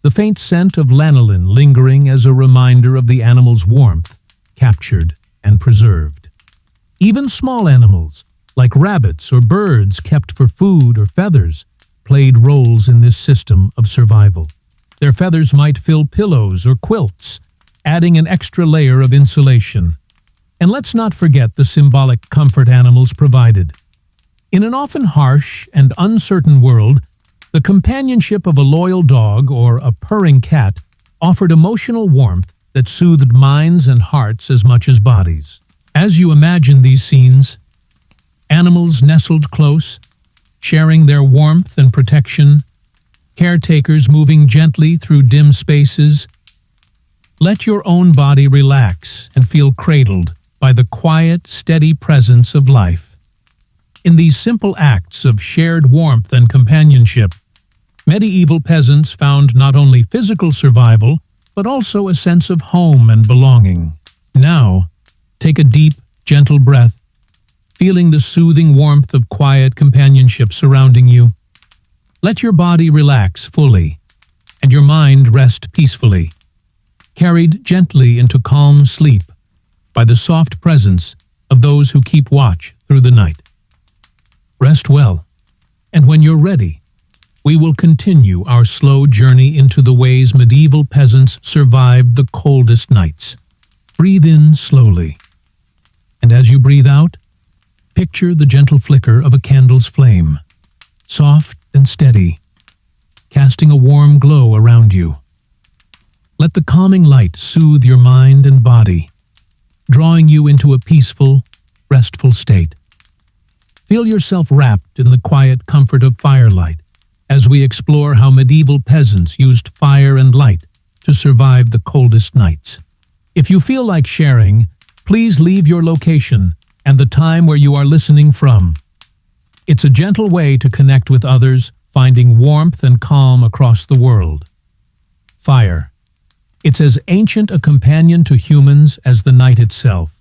A: the faint scent of lanolin lingering as a reminder of the animal's warmth, captured and preserved. Even small animals, like rabbits or birds kept for food or feathers, played roles in this system of survival. Their feathers might fill pillows or quilts, adding an extra layer of insulation. And let's not forget the symbolic comfort animals provided. In an often harsh and uncertain world, the companionship of a loyal dog or a purring cat offered emotional warmth that soothed minds and hearts as much as bodies. As you imagine these scenes, animals nestled close, sharing their warmth and protection, caretakers moving gently through dim spaces, let your own body relax and feel cradled by the quiet, steady presence of life. In these simple acts of shared warmth and companionship, medieval peasants found not only physical survival, but also a sense of home and belonging. Now, take a deep, gentle breath, feeling the soothing warmth of quiet companionship surrounding you. Let your body relax fully, and your mind rest peacefully, carried gently into calm sleep by the soft presence of those who keep watch through the night. Rest well, and when you're ready, we will continue our slow journey into the ways medieval peasants survived the coldest nights. Breathe in slowly, and as you breathe out, picture the gentle flicker of a candle's flame, soft and steady, casting a warm glow around you. Let the calming light soothe your mind and body, drawing you into a peaceful, restful state. Feel yourself wrapped in the quiet comfort of firelight as we explore how medieval peasants used fire and light to survive the coldest nights. If you feel like sharing, please leave your location and the time where you are listening from. It's a gentle way to connect with others, finding warmth and calm across the world. Fire. It's as ancient a companion to humans as the night itself.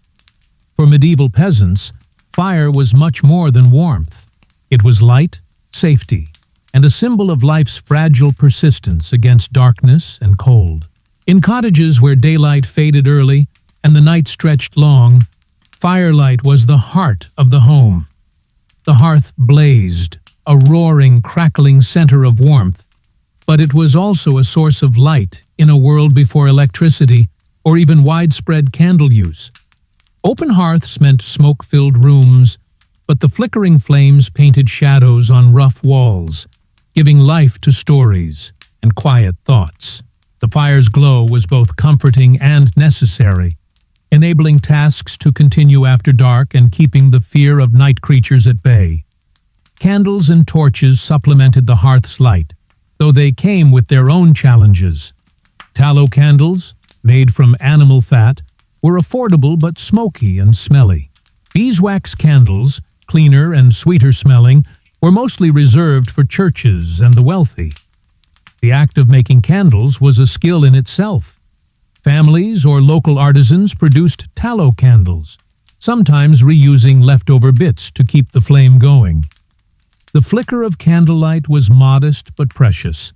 A: For medieval peasants, fire was much more than warmth. It was light, safety, and a symbol of life's fragile persistence against darkness and cold. In cottages where daylight faded early and the night stretched long, firelight was the heart of the home. The hearth blazed, a roaring, crackling center of warmth, but it was also a source of light in a world before electricity or even widespread candle use. Open hearths meant smoke-filled rooms, but the flickering flames painted shadows on rough walls, giving life to stories and quiet thoughts. The fire's glow was both comforting and necessary, enabling tasks to continue after dark and keeping the fear of night creatures at bay. Candles and torches supplemented the hearth's light, though they came with their own challenges. Tallow candles, made from animal fat, were affordable but smoky and smelly. Beeswax candles, cleaner and sweeter smelling, were mostly reserved for churches and the wealthy. The act of making candles was a skill in itself. Families or local artisans produced tallow candles, sometimes reusing leftover bits to keep the flame going. The flicker of candlelight was modest but precious,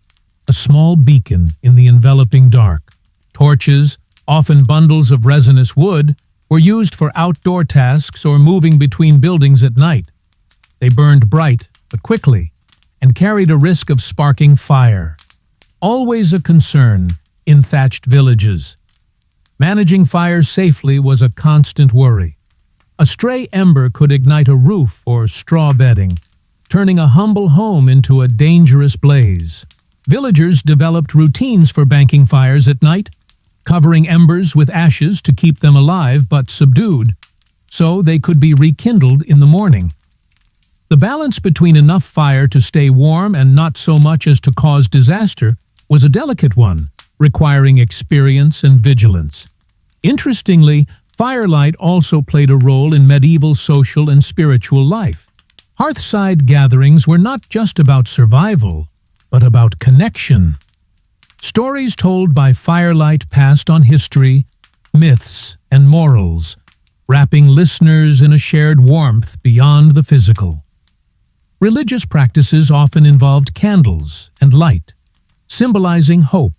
A: a small beacon in the enveloping dark. Torches, often bundles of resinous wood, were used for outdoor tasks or moving between buildings at night. They burned bright but quickly and carried a risk of sparking fire, always a concern in thatched villages. Managing fires safely was a constant worry. A stray ember could ignite a roof or straw bedding, turning a humble home into a dangerous blaze. Villagers developed routines for banking fires at night, covering embers with ashes to keep them alive but subdued, so they could be rekindled in the morning. The balance between enough fire to stay warm and not so much as to cause disaster was a delicate one, requiring experience and vigilance. Interestingly, firelight also played a role in medieval social and spiritual life. Hearthside gatherings were not just about survival, but about connection. Stories told by firelight passed on history, myths, and morals, wrapping listeners in a shared warmth beyond the physical. Religious practices often involved candles and light, symbolizing hope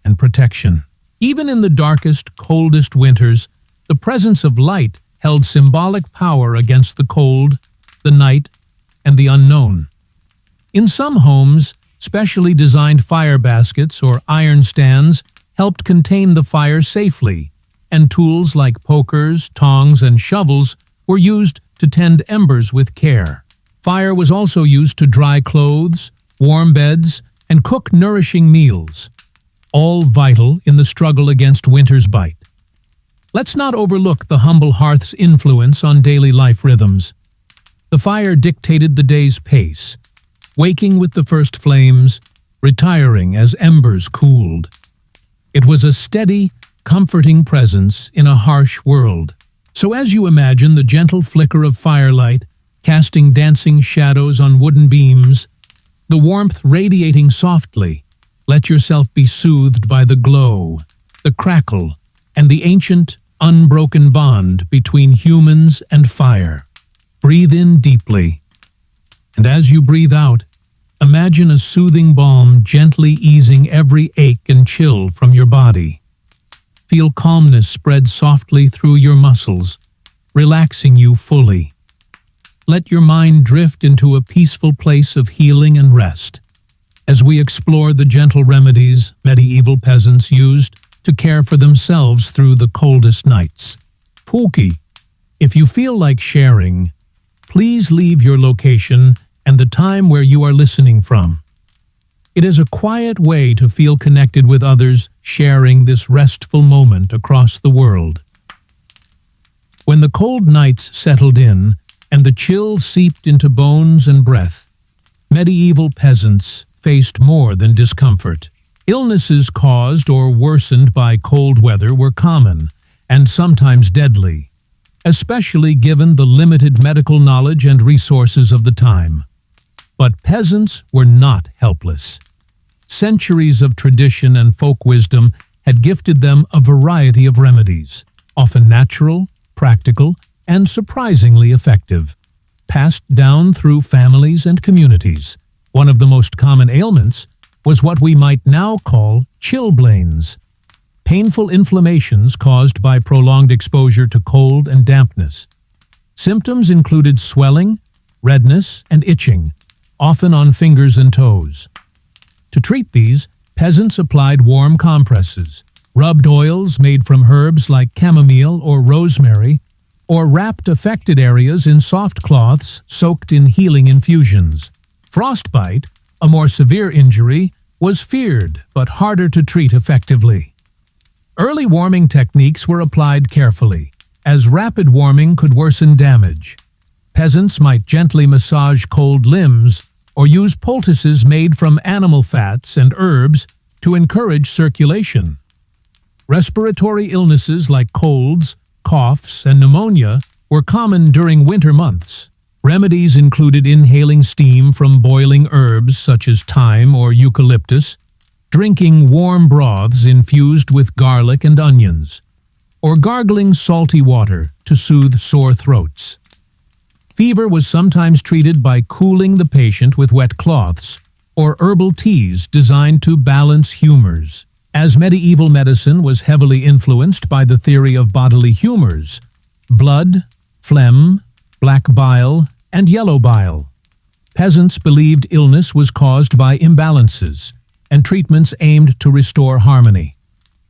A: and protection. Even in the darkest, coldest winters, the presence of light held symbolic power against the cold, the night, and the unknown. In some homes, specially designed fire baskets or iron stands helped contain the fire safely, and tools like pokers, tongs, and shovels were used to tend embers with care. Fire was also used to dry clothes, warm beds, and cook nourishing meals, all vital in the struggle against winter's bite. Let's not overlook the humble hearth's influence on daily life rhythms. The fire dictated the day's pace, waking with the first flames, retiring as embers cooled. It was a steady, comforting presence in a harsh world. So as you imagine the gentle flicker of firelight casting dancing shadows on wooden beams, the warmth radiating softly, let yourself be soothed by the glow, the crackle, and the ancient, unbroken bond between humans and fire. Breathe in deeply, and as you breathe out, imagine a soothing balm gently easing every ache and chill from your body. Feel calmness spread softly through your muscles, relaxing you fully. Let your mind drift into a peaceful place of healing and rest, as we explore the gentle remedies medieval peasants used to care for themselves through the coldest nights. Pookie, if you feel like sharing, please leave your location and the time where you are listening from. It is a quiet way to feel connected with others, sharing this restful moment across the world. When the cold nights settled in and the chill seeped into bones and breath, medieval peasants faced more than discomfort. Illnesses caused or worsened by cold weather were common and sometimes deadly, especially given the limited medical knowledge and resources of the time. But peasants were not helpless. Centuries of tradition and folk wisdom had gifted them a variety of remedies, often natural, practical, and surprisingly effective, passed down through families and communities. One of the most common ailments was what we might now call chilblains, painful inflammations caused by prolonged exposure to cold and dampness. Symptoms included swelling, redness, and itching, often on fingers and toes. To treat these, peasants applied warm compresses, rubbed oils made from herbs like chamomile or rosemary, or wrapped affected areas in soft cloths soaked in healing infusions. Frostbite, a more severe injury, was feared but harder to treat effectively. Early warming techniques were applied carefully, as rapid warming could worsen damage. Peasants might gently massage cold limbs or use poultices made from animal fats and herbs to encourage circulation. Respiratory illnesses like colds, coughs, and pneumonia were common during winter months. Remedies included inhaling steam from boiling herbs such as thyme or eucalyptus, drinking warm broths infused with garlic and onions, or gargling salty water to soothe sore throats. Fever was sometimes treated by cooling the patient with wet cloths or herbal teas designed to balance humors. As medieval medicine was heavily influenced by the theory of bodily humors, blood, phlegm, black bile, and yellow bile, peasants believed illness was caused by imbalances, and treatments aimed to restore harmony.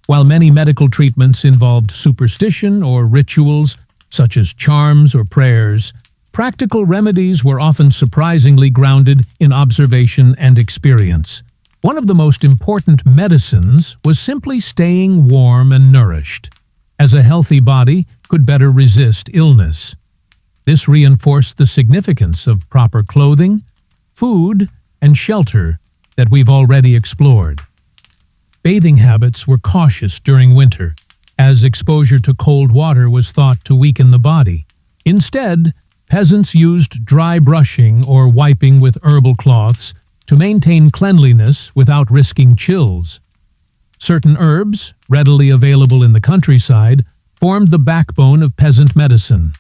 A: While many medical treatments involved superstition or rituals, such as charms or prayers, practical remedies were often surprisingly grounded in observation and experience. One of the most important medicines was simply staying warm and nourished, as a healthy body could better resist illness. This reinforced the significance of proper clothing, food, and shelter that we've already explored. Bathing habits were cautious during winter, as exposure to cold water was thought to weaken the body. Instead, peasants used dry brushing or wiping with herbal cloths to maintain cleanliness without risking chills. Certain herbs, readily available in the countryside, formed the backbone of peasant medicine.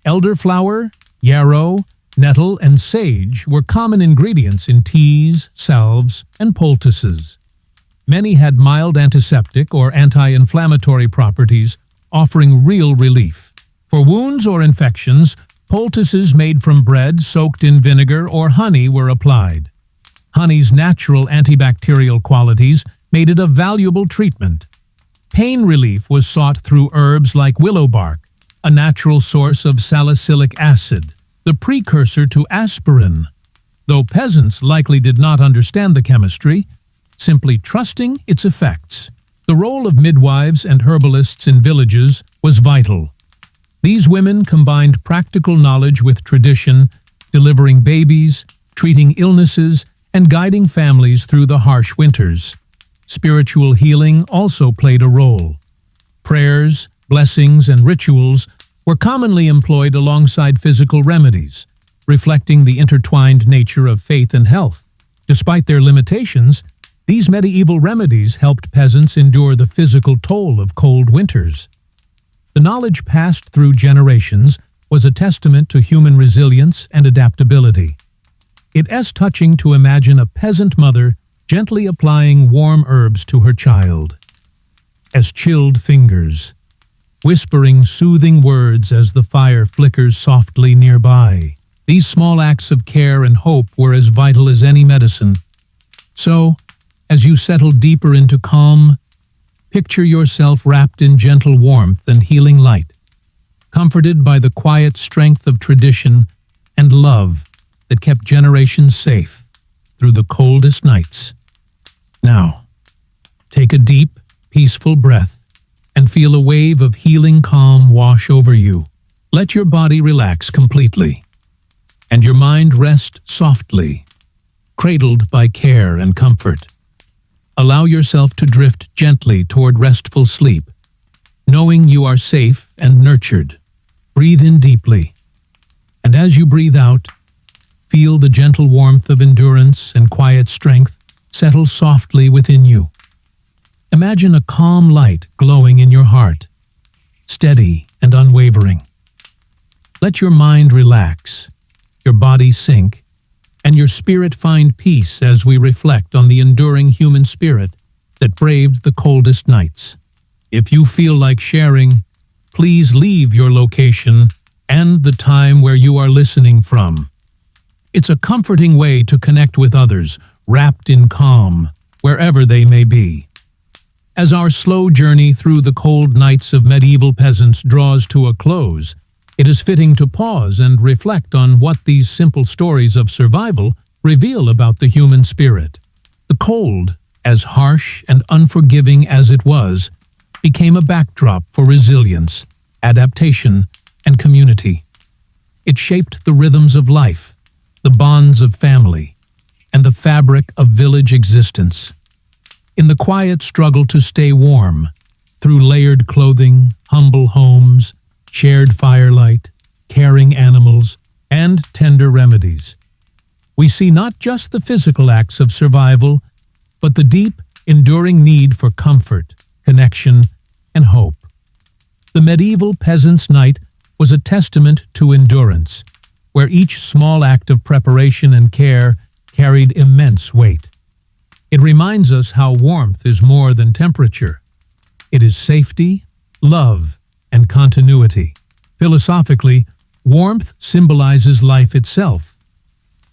A: Elderflower, yarrow, nettle, and sage were common ingredients in teas, salves, and poultices. Many had mild antiseptic or anti-inflammatory properties, offering real relief. For wounds or infections, poultices made from bread soaked in vinegar or honey were applied. Honey's natural antibacterial qualities made it a valuable treatment. Pain relief was sought through herbs like willow bark, a natural source of salicylic acid, the precursor to aspirin. Though peasants likely did not understand the chemistry, simply trusting its effects. The role of midwives and herbalists in villages was vital. These women combined practical knowledge with tradition, delivering babies, treating illnesses, and guiding families through the harsh winters. Spiritual healing also played a role. Prayers, blessings, and rituals were commonly employed alongside physical remedies, reflecting the intertwined nature of faith and health. Despite their limitations, these medieval remedies helped peasants endure the physical toll of cold winters. The knowledge passed through generations was a testament to human resilience and adaptability. It is touching to imagine a peasant mother gently applying warm herbs to her child, as chilled fingers, whispering soothing words as the fire flickers softly nearby. These small acts of care and hope were as vital as any medicine. So, as you settle deeper into calm, picture yourself wrapped in gentle warmth and healing light, comforted by the quiet strength of tradition and love that kept generations safe through the coldest nights. Now, take a deep, peaceful breath and feel a wave of healing calm wash over you. Let your body relax completely and your mind rest softly, cradled by care and comfort. Allow yourself to drift gently toward restful sleep, knowing you are safe and nurtured. Breathe in deeply, and as you breathe out, feel the gentle warmth of endurance and quiet strength settle softly within you. Imagine a calm light glowing in your heart, steady and unwavering. Let your mind relax, your body sink, and your spirit find peace as we reflect on the enduring human spirit that braved the coldest nights. If you feel like sharing, please leave your location and the time where you are listening from. It's a comforting way to connect with others, wrapped in calm, wherever they may be. As our slow journey through the cold nights of medieval peasants draws to a close, it is fitting to pause and reflect on what these simple stories of survival reveal about the human spirit. The cold, as harsh and unforgiving as it was, became a backdrop for resilience, adaptation, and community. It shaped the rhythms of life, the bonds of family, and the fabric of village existence. In the quiet struggle to stay warm, through layered clothing, humble homes, shared firelight, caring animals, and tender remedies, we see not just the physical acts of survival, but the deep, enduring need for comfort, connection, and hope. The medieval peasant's night was a testament to endurance, where each small act of preparation and care carried immense weight. It reminds us how warmth is more than temperature. It is safety, love, and continuity. Philosophically, warmth symbolizes life itself,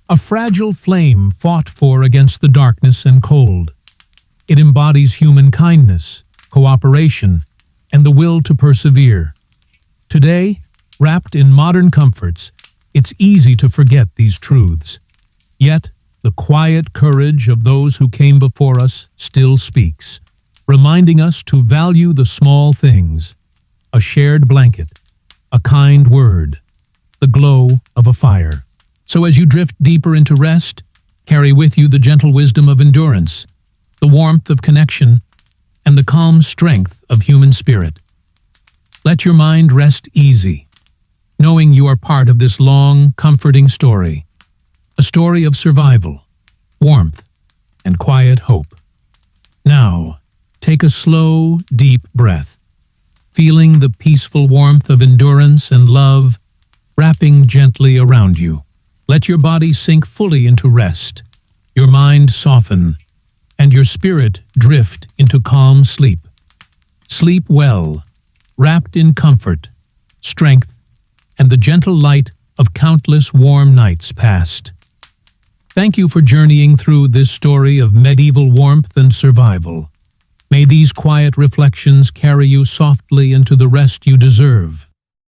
A: a fragile flame fought for against the darkness and cold. It embodies human kindness, cooperation, and the will to persevere. Today, wrapped in modern comforts, it's easy to forget these truths. Yet, the quiet courage of those who came before us still speaks, reminding us to value the small things: a shared blanket, a kind word, the glow of a fire. So as you drift deeper into rest, carry with you the gentle wisdom of endurance, the warmth of connection, and the calm strength of human spirit. Let your mind rest easy, knowing you are part of this long, comforting story, a story of survival, warmth, and quiet hope. Now, Take a slow, deep breath, feeling the peaceful warmth of endurance and love wrapping gently around you. Let your body sink fully into rest, your mind soften, and your spirit drift into calm sleep. Sleep well, wrapped in comfort, strength, and the gentle light of countless warm nights past. Thank you for journeying through this story of medieval warmth and survival. May these quiet reflections carry you softly into the rest you deserve.